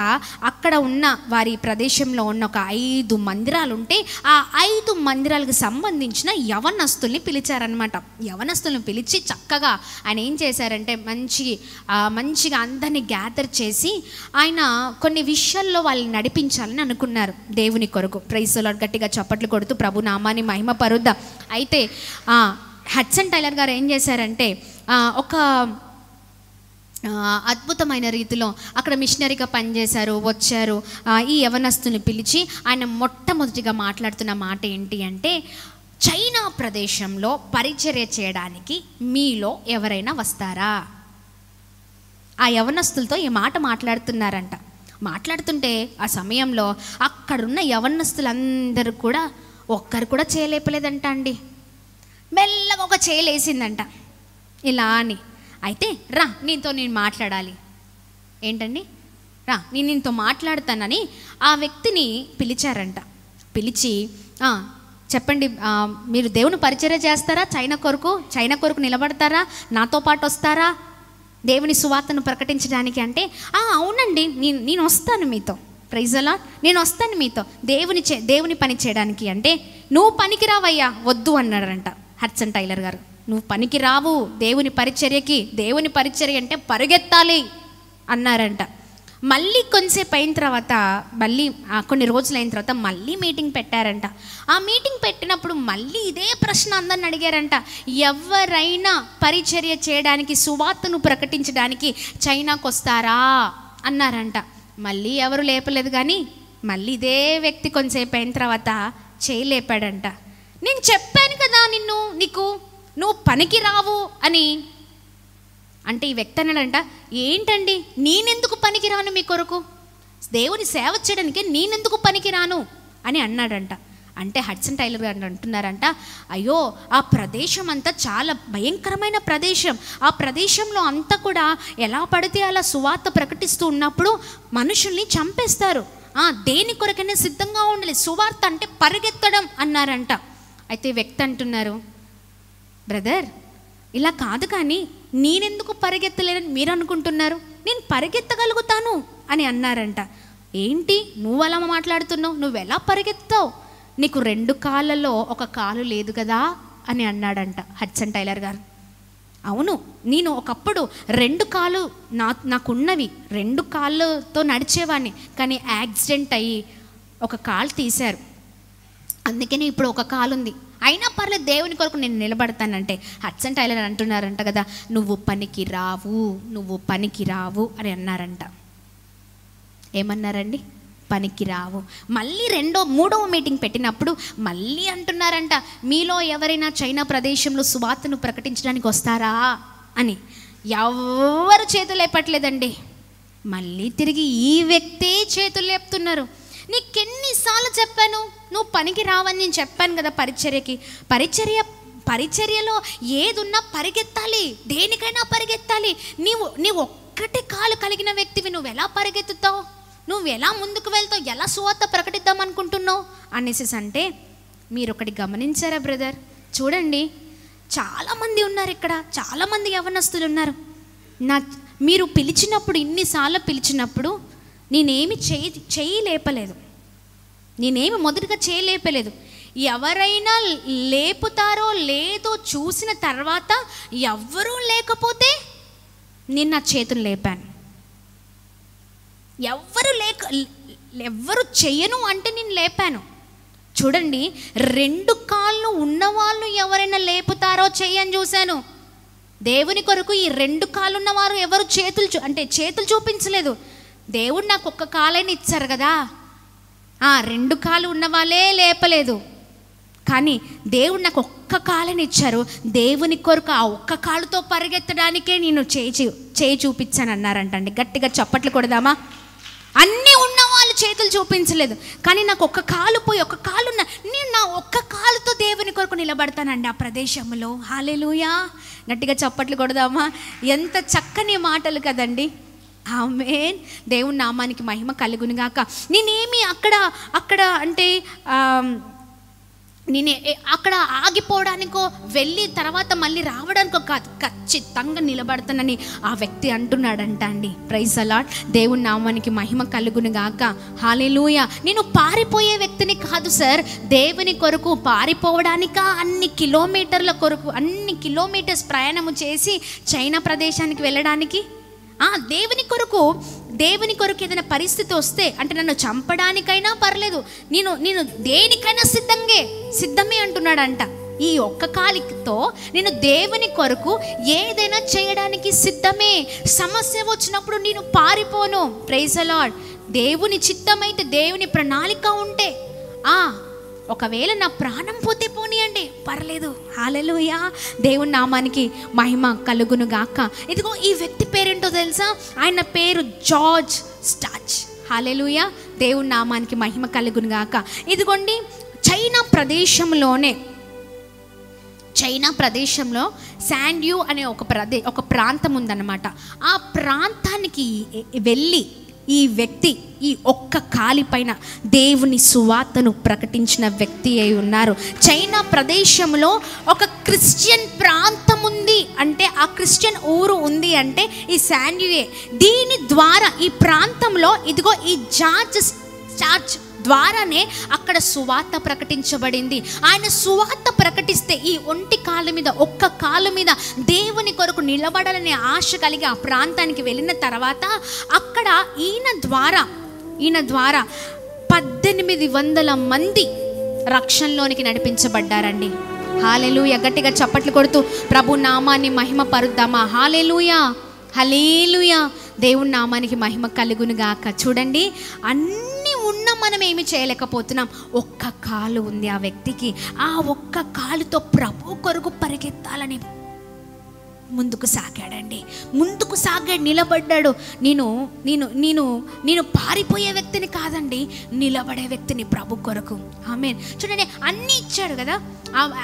అక్కడ ఉన్న వారి ప్రదేశంలో ఉన్న ఒక 5 మందిరాలు ఉంటే ఆ 5 మందిరాలకు సంబంధించిన యవనస్తుల్ని పిలిచారనమాట. యవనస్తుల్ని పిలిచి చక్కగా ఆయన ఏం చేశారంటే మంచిగా అందరినీ గ్యాదర్ చేసి ఆయన కొన్ని విషయాల్లో వాళ్ళని నడిపించాలని అనుకున్నారు దేవుని కొరకు. Praise the lord. గట్టిగా చప్పట్లు కొడుతూ ప్రభు నామాన్ని మహిమ పరుద్దాం. అయితే హడ్సన్ టైలర్ గారు ఏం చేశారంటే ఒక అద్భుతమైన రీతిలో అక్కడ మిషనరీగా పనిచేశారు, వచ్చారు. ఈ యవనస్తుని పిలిచి ఆయన మొట్టమొదటిగా మాట్లాడుతున్న మాట ఏంటి అంటే, చైనా ప్రదేశంలో పరిచర్య చేయడానికి మీలో ఎవరైనా వస్తారా? ఆ యవనస్తులతో ఈ మాట మాట్లాడుతున్నారంట. మాట్లాడుతుంటే ఆ సమయంలో అక్కడున్న యవనస్తులందరూ కూడా ఒక్కరు కూడా చేయలేపలేదంట అండి. మెల్లగా ఒక చేయలేసిందంట ఇలా అని. అయితే రా నీతో నేను మాట్లాడాలి. ఏంటండి? రా నేను నీతో మాట్లాడతానని ఆ వ్యక్తిని పిలిచారంట. పిలిచి చెప్పండి, మీరు దేవుని పరిచర్య చేస్తారా? చైనా కొరకు నిలబడతారా? నాతో పాటు వస్తారా దేవుని సువార్తను ప్రకటించడానికి? అంటే అవునండి, నేను వస్తాను మీతో. Praise the lord. నేను వస్తాను మీతో దేవుని పని చేయడానికి. అంటే నువ్వు పనికి రావయ్యా, వద్దు అన్నాడంట హడ్సన్ టైలర్ గారు. నువ్వు పనికి రావు దేవుని పరిచర్యకి. దేవుని పరిచర్య అంటే పరిగెత్తాలి అన్నారంట. మళ్ళీ కొంతసేపు అయిన తర్వాత, మళ్ళీ కొన్ని రోజులు అయిన తర్వాత మళ్ళీ మీటింగ్ పెట్టారంట. ఆ మీటింగ్ పెట్టినప్పుడు మళ్ళీ ఇదే ప్రశ్న అందరిని అడిగారంట. ఎవరైనా పరిచర్య చేయడానికి, సువార్తను ప్రకటించడానికి చైనాకు వస్తారా అన్నారంట. మళ్ళీ ఎవరు లేపలేదు. కానీ మళ్ళీ ఇదే వ్యక్తి కొంతసేపు అయిన తర్వాత చేయలేపాడంట. నేను చెప్పాను కదా నువ్వు పనికి రావు అని. అంటే ఈ వ్యక్తి అన్నాడంట, ఏంటండి నేనెందుకు పనికి రాను మీ కొరకు? దేవుని సేవ చేయడానికి నేనెందుకు పనికి రాను అని అన్నాడంట. అంటే హడ్సన్ టైలర్ గారు అంటున్నారంట, అయ్యో ఆ ప్రదేశం అంతా చాలా భయంకరమైన ప్రదేశం. ఆ ప్రదేశంలో అంతా కూడా ఎలా పడితే అలా సువార్త ప్రకటిస్తూ ఉన్నప్పుడు మనుషుల్ని చంపేస్తారు. దేని కొరకైనా సిద్ధంగా ఉండాలి, సువార్త అంటే పరిగెత్తడం అన్నారంట. అయితే వ్యక్తి అంటున్నారు, బ్రదర్ ఇలా కాదు, కానీ నేనెందుకు పరిగెత్తలేనని మీరు అనుకుంటున్నారు? నేను పరిగెత్తగలుగుతాను అని అన్నారంట. ఏంటి నువ్వు అలా మాట్లాడుతున్నావు? నువ్వు ఎలా పరిగెత్తావు? నీకు 2 కాళ్ళలో 1 కాలు లేదు కదా అని అన్నాడంట హడ్సన్ టైలర్ గారు. అవును, నేను ఒకప్పుడు 2 కాళ్ళు నాకున్నవి, 2 కాళ్ళతో నడిచేవాడిని. కానీ యాక్సిడెంట్ అయ్యి 1 కాలు తీశారు, అందుకని ఇప్పుడు 1 కాలు ఉంది. అయినా పర్లేదు, దేవుని కొరకు నేను నిలబడతానంటే హడ్సన్ టైలర్ అంటున్నారంట కదా, నువ్వు పనికి రావు అని అన్నారంట. ఏమన్నారండి? పనికి రావు. మళ్ళీ 3వ మీటింగ్ పెట్టినప్పుడు మళ్ళీ అంటున్నారంట, మీలో ఎవరైనా చైనా ప్రదేశంలో సువార్తను ప్రకటించడానికి వస్తారా అని. ఎవరు చేతులు లేపట్లేదండి. మళ్ళీ తిరిగి ఈ వ్యక్తే చేతులు లేపుతున్నారు. నీకెన్నిసార్లు చెప్పాను నువ్వు పనికి రావని? నేను చెప్పాను కదా పరిచర్యలో ఏదున్నా పరిగెత్తాలి, దేనికైనా పరిగెత్తాలి. నీవు ఒక్కటి కాలు కలిగిన వ్యక్తివి, నువ్వు ఎలా పరిగెత్తుతావు? నువ్వు ఎలా ముందుకు వెళ్తావు? ఎలా సువార్త ప్రకటిద్దాం అనుకుంటున్నావు అనేసి అంటే, మీరు ఒకటి గమనించారా బ్రదర్? చూడండి, చాలామంది ఉన్నారు ఇక్కడ, చాలామంది యవ్వనస్తులు ఉన్నారు. మీరు పిలిచినప్పుడు, ఇన్నిసార్లు పిలిచినప్పుడు నేనేమి చేయలేపలేదు, నేనేమి మొదటిగా చేయలేపలేదు. ఎవరైనా లేపుతారో లేదో చూసిన తర్వాత, ఎవ్వరూ లేకపోతే నేను నా చేతులు లేపాను. ఎవ్వరు చెయ్యను అంటే నేను లేపాను. చూడండి, 2 కాళ్ళు ఉన్నవాళ్ళు ఎవరైనా లేపుతారో చెయ్యని చూశాను. దేవుని కొరకు ఈ 2 కాళ్ళు ఉన్నవారు ఎవరు చేతులు చూపించలేదు. దేవుడు నాకు 1 కాలైనా ఇచ్చారు కదా, 2 కాళ్ళు ఉన్న వాళ్ళే లేపలేదు. కానీ దేవుడు నాకు 1 కాలని ఇచ్చారు. దేవుని కొరకు ఆ 1 కాలుతో పరిగెత్తడానికే నేను చేయి చూపించాను అన్నారంటండి. గట్టిగా చప్పట్లు కొడదామా? అన్నీ ఉన్న వాళ్ళు చేతులు చూపించలేదు, కానీ నాకు 1 కాలు పోయి 1 కాలు ఉన్న నేను నా 1 కాలుతో దేవుని కొరకు నిలబడతానండి ఆ ప్రదేశంలో. హల్లెలూయా! గట్టిగా చప్పట్లు కొడదామా? ఎంత చక్కని మాటలు కదండి. ఆమేన్. దేవుని నామానికి మహిమ కలుగును గాక. నేనేమి అక్కడ అంటే నేను అక్కడ ఆగిపోవడానికో వెళ్ళి తర్వాత మళ్ళీ రావడానికో కాదు, ఖచ్చితంగా నిలబడతానని ఆ వ్యక్తి అంటున్నాడంట అండి. Praise the lord. దేవుని నామానికి మహిమ కలుగును గాక. హల్లెలూయా. నేను పారిపోయే వ్యక్తిని కాదు సార్. దేవుని కొరకు పారిపోవడానిక అన్ని కిలోమీటర్స్ ప్రయాణము చేసి చైనా ప్రదేశానికి వెళ్ళడానికి? దేవుని కొరకు ఏదైనా పరిస్థితి వస్తే, అంటే నన్ను చంపడానికైనా పర్లేదు, నేను దేనికైనా సిద్ధమే అంటున్నాడంట. ఈ 1 కాలితో నేను దేవుని కొరకు ఏదైనా చేయడానికి సిద్ధమే. సమస్య వచ్చినప్పుడు నేను పారిపోను. Praise the lord. దేవుని చిత్తమైతే, దేవుని ప్రణాళిక ఉంటే, ఒకవేళ నా ప్రాణం పోతే పోనీయండి, పర్లేదు. హల్లెలూయా. దేవుని నామానికి మహిమ కలుగును గాక. ఇదిగో ఈ వ్యక్తి పేరేంటో తెలుసా? ఆయన పేరు జార్జ్ స్టాచ్. హల్లెలూయా. దేవుని నామానికి మహిమ కలుగును గాక. ఇదిగోండి, చైనా ప్రదేశంలో శాండ్యూ అనే ఒక ప్రాంతం ఉందన్నమాట. ఆ ప్రాంతానికి వెళ్ళి ఈ వ్యక్తి ఈ ఒక్క కాలిపైన దేవుని సువార్తను ప్రకటించిన వ్యక్తి అయి ఉన్నారు. చైనా ప్రదేశంలో ఒక క్రిస్టియన్ ప్రాంతం ఉంది అంటే, ఆ క్రిస్టియన్ ఊరు ఉంది అంటే ఈ శాన్యుయే. దీని ద్వారా ఈ ప్రాంతంలో ఇదిగో ఈ చర్చ్ ద్వారానే అక్కడ సువార్త ప్రకటించబడింది. ఆయన సువార్త ప్రకటిస్తే ఈ ఒంటి కాలు మీద, ఒక్క కాలు మీద దేవుని కొరకు నిలబడాలనే ఆశ కలిగి ఆ ప్రాంతానికి వెళ్ళిన తర్వాత అక్కడ ఈయన ద్వారా 1800 మంది రక్షణలోనికి నడిపించబడ్డారండి. హల్లెలూయా. గట్టిగా చప్పట్లు కొడుతూ ప్రభు నామాన్ని మహిమ పరుద్దామా. హల్లెలూయా, హల్లెలూయా. దేవుని నామానికి మహిమ కలుగును గాక. చూడండి, అన్నీ ఉన్న మనం ఏమి చేయలేకపోతున్నాం. ఒక్క కాలు ఉంది ఆ వ్యక్తికి. ఆ ఒక్క కాలుతో ప్రభు కొరకు పరిగెత్తాలని ముందుకు సాగాడండి. ముందుకు సాగాడు, నిలబడ్డాడు. నేను పారిపోయే వ్యక్తిని కాదండి, నిలబడే వ్యక్తిని ప్రభు కొరకు. ఆమేన్. చూడండి, అన్నీ ఇచ్చాడు కదా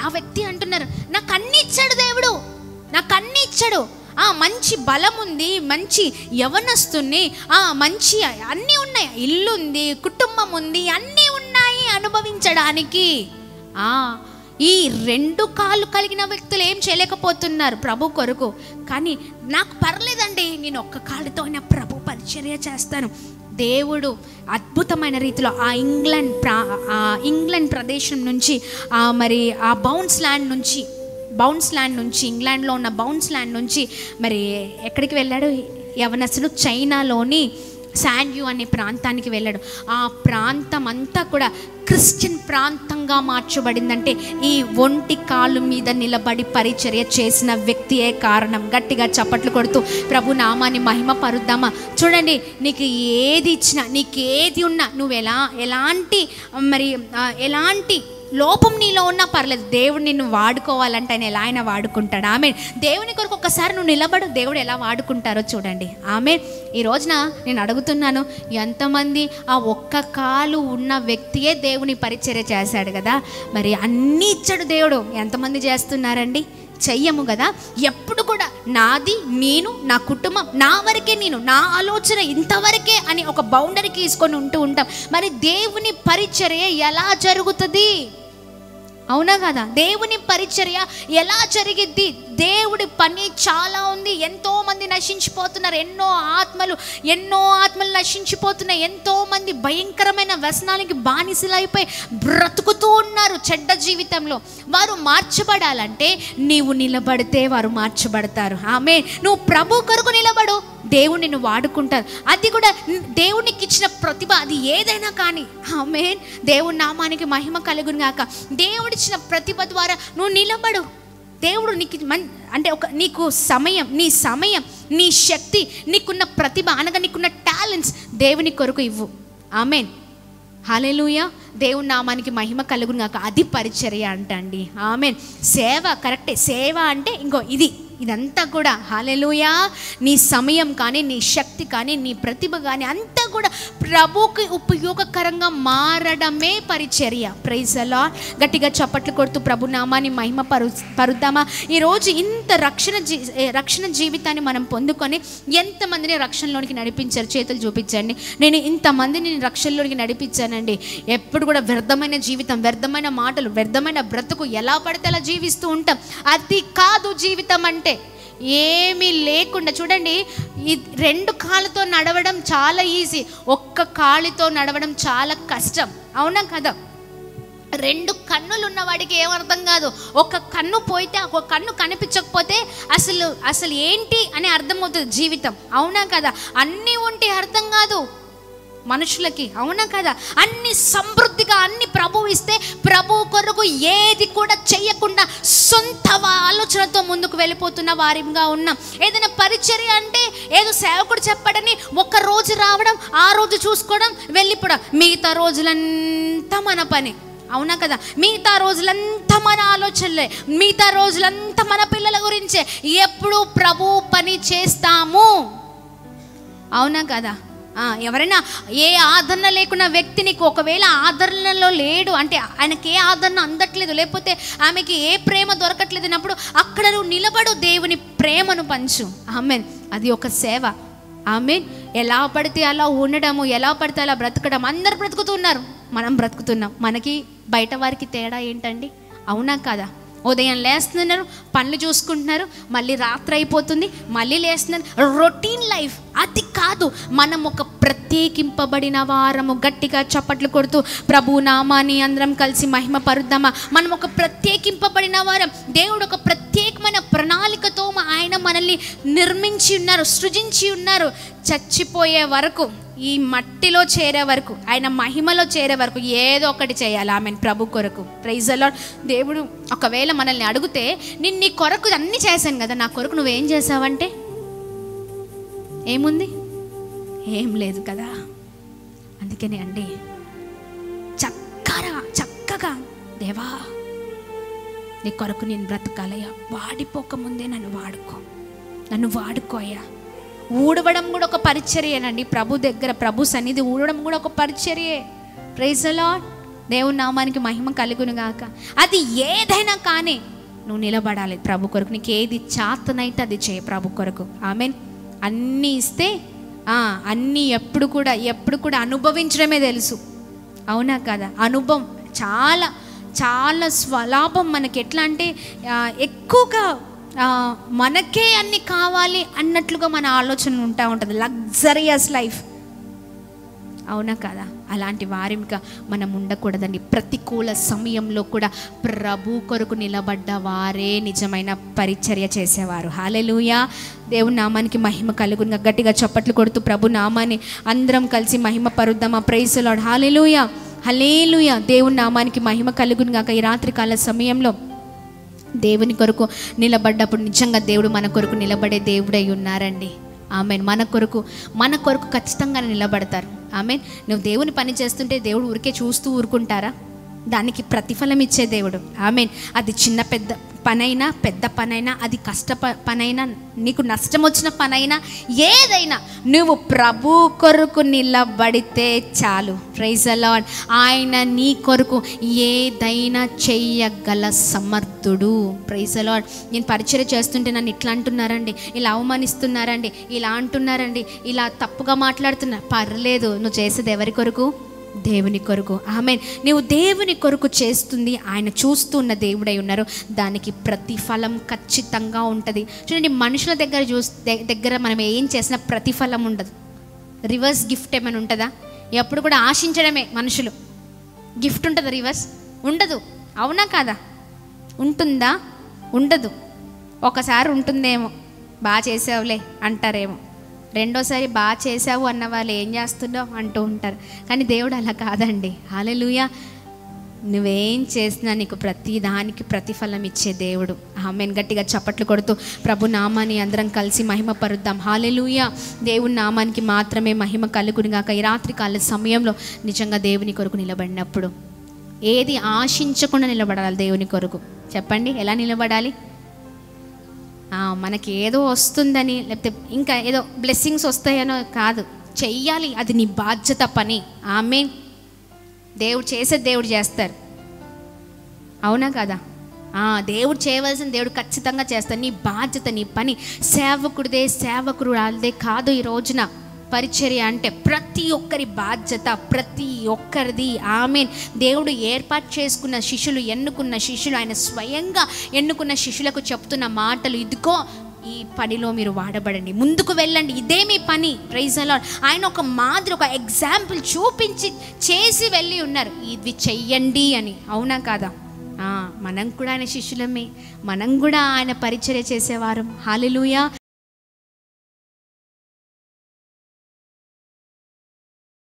ఆ వ్యక్తి. అంటున్నారు, నాకు అన్నీ ఇచ్చాడు దేవుడు, నాకు అన్నీ ఇచ్చాడు. మంచి బలం ఉంది, మంచి యవనస్తుని, మంచి అన్నీ ఉన్నాయి, ఇల్లు ఉంది, కుటుంబం ఉంది, అన్నీ ఉన్నాయి అనుభవించడానికి. ఈ 2 కాళ్ళు కలిగిన వ్యక్తులు ఏం చేయలేకపోతున్నారు ప్రభు కొరకు. కానీ నాకు పర్లేదండి, నేను ఒక్క కాళ్ళతో అయినా ప్రభు పరిచర్య చేస్తాను. దేవుడు అద్భుతమైన రీతిలో ఆ ఇంగ్లాండ్ ప్రదేశం నుంచి, మరి ఆ బౌన్స్ ల్యాండ్ నుంచి ఇంగ్లాండ్లో ఉన్న బౌన్స్ ల్యాండ్ నుంచి మరి ఎక్కడికి వెళ్ళాడు యవనస్తుడు? చైనాలోని శాన్యూ అనే ప్రాంతానికి వెళ్ళాడు. ఆ ప్రాంతం అంతా కూడా క్రిస్టియన్ ప్రాంతంగా మార్చబడిందంటే ఈ ఒంటి కాలు మీద నిలబడి పరిచర్య చేసిన వ్యక్తియే కారణం. గట్టిగా చప్పట్లు కొడుతూ ప్రభు నామాన్ని మహిమ పరుద్దామా. చూడండి, నీకు ఏది ఇచ్చినా, నీకేది ఉన్నా, నువ్వు ఎలాంటి లోపం నీలో ఉన్నా పర్లేదు, దేవుడు నిన్ను వాడుకోవాలంటే ఆయన ఎలా అయినా వాడుకుంటాడు. ఆమేన్. దేవుని కొరకు ఒక్కసారి నువ్వు నిలబడు, దేవుడు ఎలా వాడుకుంటారో చూడండి. ఆమేన్. ఈ రోజున నేను అడుగుతున్నాను, ఎంతమంది ఆ ఒక్క కాలు ఉన్న వ్యక్తియే దేవుని పరిచర్య చేశాడు కదా, మరి అన్నీ ఇచ్చాడు దేవుడు, ఎంతమంది చేస్తున్నారండి? చెయ్యము కదా. ఎప్పుడు కూడా నాది, నేను, నా కుటుంబం, నా వరకే, నేను, నా ఆలోచన ఇంతవరకే అని ఒక బౌండరీ తీసుకొని ఉంటాం. మరి దేవుని పరిచర్య ఎలా జరుగుతుంది? అవునా కదా? దేవుని పరిచర్య ఎలా జరిగిద్ది? దేవుడి పని చాలా ఉంది. ఎంతో మంది నశించిపోతున్నారు, ఎన్నో ఆత్మలు నశించిపోతున్నాయి. ఎంతో మంది భయంకరమైన వ్యసనాలకి బానిసలైపోయి బ్రతుకుతూ ఉన్నారు చెడ్డ జీవితంలో. వారు మార్చబడాలంటే నీవు నిలబడితే వారు మార్చబడతారు. ఆమేన్. నువ్వు ప్రభు కొరకు నిలబడు, దేవుడు నిన్ను వాడుకుంటారు. అది కూడా దేవునికి ఇచ్చిన ప్రతిభ, అది ఏదైనా కానీ. ఆమేన్. దేవుడి నామానికి మహిమ కలుగును గాక. దేవుడిచ్చిన ప్రతిభ ద్వారా నువ్వు నిలబడు. దేవుడు నీకు నీకు నీ సమయం, నీ శక్తి, నీకున్న ప్రతిభ అనగా నీకున్న టాలెంట్స్ దేవుని కొరకు ఇవ్వు. ఆమేన్. హల్లెలూయా. దేవుని నామానికి మహిమ కలుగును గాక. అది పరిచర్య అంటండి. ఆమేన్. సేవ కరెక్టే. సేవ అంటే ఇదంతా కూడా హల్లెలూయా. నీ సమయం కానీ, నీ శక్తి కానీ, నీ ప్రతిభ కానీ అంతా కూడా ప్రభుకి ఉపయోగకరంగా మారడమే పరిచర్య. Praise the lord. గట్టిగా చప్పట్లు కొడుతూ ప్రభు నామాన్ని మహిమ పరుద్దామా. ఈరోజు ఇంత రక్షణ జీవితాన్ని మనం పొందుకొని ఎంతమందిని రక్షణలోనికి నడిపించారు? చేతులు చూపించండి. నేను ఇంతమందిని రక్షణలోనికి నడిపించానండి. ఎప్పుడు కూడా వ్యర్థమైన జీవితం, వ్యర్థమైన మాటలు, వ్యర్థమైన బ్రతుకు, ఎలా పడితే అలా జీవిస్తూ ఉంటాం. అది కాదు జీవితం అంటే. ఏమీ లేకుండా చూడండి, ఈ 2 కాళ్ళతో నడవడం చాలా ఈజీ, ఒక్క కాళ్ళతో నడవడం చాలా కష్టం. అవునా కదా? 2 కన్నులు ఉన్నవాడికి ఏమర్థం కాదు. ఒక కన్ను పోయితే, ఒక కన్ను కనిపించకపోతే అసలు ఏంటి అని అర్థమవుతుంది జీవితం. అవునా కదా? అన్నీ ఉంటే అర్థం కాదు మనుషులకి. అవునా కదా? అన్ని సమృద్ధిగా అన్ని ప్రభు ఇస్తే ప్రభు కొరకు ఏది కూడా చెయ్యకుండా సొంత ఆలోచనతో ముందుకు వెళ్ళిపోతున్న వారిగా ఉన్నాం. ఏదైనా పరిచర్య అంటే ఏదో సేవకుడు చెప్పడని ఒక రోజు రావడం, ఆ రోజు చూసుకోవడం, వెళ్ళిపోవడం, మిగతా రోజులంతా మన పని. అవునా కదా? మిగతా రోజులంతా మన ఆలోచనలే, మిగతా రోజులంతా మన పిల్లల గురించే. ఎప్పుడు ప్రభు పని చేస్తాము. అవునా కదా? ఎవరైనా ఏ ఆదరణ లేకున్న వ్యక్తి నీకు ఒకవేళ ఆదరణలో లేడు అంటే, ఆయనకి ఏ ఆదరణ అందట్లేదు, లేకపోతే ఆమెకి ఏ ప్రేమ దొరకట్లేదు అన్నప్పుడు అక్కడ నువ్వు నిలబడు, దేవుని ప్రేమను పంచు. ఆమేన్. అది ఒక సేవ. ఆమేన్. ఎలా పడితే అలా ఉండడము, ఎలా పడితే అలా బ్రతకడం. అందరు బ్రతుకుతున్నారు, మనం బ్రతుకుతున్నాం. మనకి బయట వారికి తేడా ఏంటండి? అవునా కదా? ఉదయం లేస్తున్నారు, పనులు చూసుకుంటున్నారు, మళ్ళీ రాత్రి అయిపోతుంది, మళ్ళీ లేస్తున్నారు. రొటీన్ లైఫ్ అది కాదు. మనం ఒక ప్రత్యేకింపబడిన వారము. గట్టిగా చప్పట్లు కొడుతూ ప్రభు నామాన్ని అందరం కలిసి మహిమ పరుద్దామా. మనం ఒక ప్రత్యేకింపబడిన వారం. దేవుడు ఒక ప్రత్యేకమైన ప్రణాళికతో ఆయన మనల్ని నిర్మించి ఉన్నారు, సృజించి ఉన్నారు. చచ్చిపోయే వరకు, ఈ మట్టిలో చేరే వరకు, ఆయన మహిమలో చేరే వరకు ఏదో ఒకటి చేయాలి. ఆమెన్. ప్రభు కొరకు. Praise the lord. దేవుడు ఒకవేళ మనల్ని అడిగితే, నేను నీ కొరకు అన్నీ చేశాను కదా, నా కొరకు నువ్వేం చేసావంటే ఏముంది? ఏం లేదు కదా. అందుకనే అండి చక్కగా దేవా నీ కొరకు నేను బ్రతకాలయ్యా, వాడిపోకముందే నన్ను వాడుకోయ్యా. ఊడవడం కూడా ఒక పరిచర్యేనండి. ప్రభు దగ్గర, ప్రభు సన్నిధి ఊడడం కూడా ఒక పరిచర్యే. Praise the lord. దేవుని నామానికి మహిమ కలుగును గాక. అది ఏదైనా కానీ నువ్వు నిలబడాలి ప్రభు కొరకు. నీకు ఏది చేతనైతే అది చేయ ప్రభు కొరకు. ఆమెన్. అన్నీ ఇస్తే అన్నీ ఎప్పుడు కూడా అనుభవించడమే తెలుసు. అవునా కదా? అనుభవం చాలా చాలా స్వలాభం మనకి. ఎట్లా అంటే ఎక్కువగా మనకే అన్ని కావాలి అన్నట్లుగా మన ఆలోచన ఉంటుంది. Luxurious life. అవునా కదా? అలాంటి వారిగా మనం ఉండకూడదండి. ప్రతికూల సమయంలో కూడా ప్రభు కొరకు నిలబడ్డ వారే నిజమైన పరిచర్య చేసేవారు. హల్లెలూయా. దేవుని నామానికి మహిమ కలుగును. గట్టిగా చప్పట్లు కొడుతూ ప్రభు నామాన్ని అందరం కలిసి మహిమ పరుద్దామా. Praise the lord. Hallelujah, hallelujah. దేవుని నామానికి మహిమ కలుగును గాక. ఈ రాత్రికాల సమయంలో దేవుని కొరకు నిలబడ్డప్పుడు నిజంగా దేవుడు మన కొరకు నిలబడే దేవుడై ఉన్నారండి. ఆమెన్. మన కొరకు ఖచ్చితంగా నిలబడతారు. ఆమెన్. నువ్వు దేవుని పని చేస్తుంటే దేవుడు ఊరికే చూస్తూ ఊరుకుంటారా? దానికి ప్రతిఫలం ఇచ్చే దేవుడు. ఆమెన్. అది చిన్న పెద్ద పనైనా, పెద్ద పనైనా, అది కష్ట పనైనా, నీకు నష్టం వచ్చిన పనైనా, ఏదైనా నువ్వు ప్రభు కొరకు నిలబడితే చాలు. Praise the lord. ఆయన నీ కొరకు ఏదైనా చెయ్యగల సమర్థుడు. Praise the lord. నేను పరిచర్య చేస్తుంటే నన్ను ఇట్లా అంటున్నారండి, ఇలా అవమానిస్తున్నారండి, ఇలా అంటున్నారండి, ఇలా తప్పుగా మాట్లాడుతున్నారు. పర్లేదు, నువ్వు చేసేది ఎవరి కొరకు? దేవుని కొరకు. ఆమెన్. నీవు దేవుని కొరకు చేస్తుంది ఆయన చూస్తున్న దేవుడై ఉన్నారు. దానికి ప్రతిఫలం ఖచ్చితంగా ఉంటుంది. చూడండి, మనుషుల దగ్గర మనం ఏం చేసినా ప్రతిఫలం ఉండదు. రివర్స్ గిఫ్ట్ ఏమైనా ఉంటుందా? ఎప్పుడు కూడా ఆశించడమే. మనుషులు గిఫ్ట్ ఉంటుందా? రివర్స్ ఉండదు. అవునా కాదా? ఉంటుందా? ఉండదు. ఒకసారి ఉంటుందేమో, బాగా చేసావులే అంటారేమో. రెండోసారి బాగా చేసావు అన్న వాళ్ళు ఏం చేస్తున్నావు అంటూ ఉంటారు. కానీ దేవుడు అలా కాదండి. హల్లెలూయా. నువ్వేం చేసినా నీకు ప్రతి దానికి ప్రతిఫలం ఇచ్చే దేవుడు. ఆమెన్. గట్టిగా చప్పట్లు కొడుతూ ప్రభు నామాన్ని అందరం కలిసి మహిమ పరుద్దాం. హల్లెలూయా. దేవుని నామానికి మాత్రమే మహిమ కలుగును గాక. ఈ రాత్రికాల సమయంలో నిజంగా దేవుని కొరకు నిలబడినప్పుడు ఏది ఆశించకుండా నిలబడాలి దేవుని కొరకు. చెప్పండి, ఎలా నిలబడాలి? మనకి ఏదో వస్తుందని, లేకపోతే ఇంకా ఏదో బ్లెస్సింగ్స్ వస్తాయనో కాదు, చెయ్యాలి. అది నీ బాధ్యత, పని. ఆమేన్. దేవుడు చేసేది దేవుడు చేస్తారు. అవునా కదా? దేవుడు చేయవలసిన దేవుడు ఖచ్చితంగా చేస్తాడు. నీ బాధ్యత, నీ పని. సేవకుడు వాళ్ళదే కాదు. ఈ రోజున పరిచర్య అంటే ప్రతి ఒక్కరి బాధ్యత, ప్రతి ఒక్కరిది. ఆమేన్. దేవుడు ఏర్పాటు చేసుకున్న శిష్యులు, ఎన్నుకున్న శిష్యులు, ఆయన స్వయంగా ఎన్నుకున్న శిష్యులకు చెప్తున్న మాటలు, ఇదిగో ఈ పనిలో మీరు వాడబడండి, ముందుకు వెళ్ళండి, ఇదే మీ పని. Praise the lord. ఆయన ఒక మాదిరి, ఒక ఎగ్జాంపుల్ చూపించి చేసి వెళ్ళి ఉన్నారు, ఇది చెయ్యండి అని. అవునా కాదా? మనం కూడా ఆయన శిష్యులమే, మనం కూడా ఆయన పరిచర్య చేసేవారు. హల్లెలూయా.